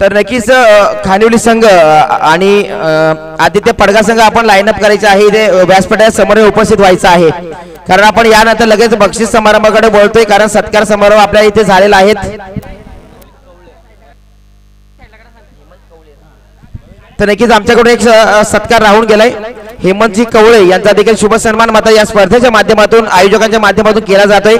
[SPEAKER 2] तर नक्कीच खानिवली संघ आणि आदित्य पडगा संघ आपण लाईनअप करायचं आहे. इथे व्यासपीठाच्या समोर उपस्थित व्हायचं आहे कारण आपण यानंतर लगेच बक्षीस समारंभाकडे बोलतोय कारण सत्कार समारोह आपल्या इथे झालेला आहे. तर नक्कीच आमच्याकडून एक सत्कार राहून गेलाय. हेमंतजी कवळे यांचा देखील शुभ सन्मान मात्र या स्पर्धेच्या माध्यमातून आयोजकांच्या माध्यमातून केला जातोय.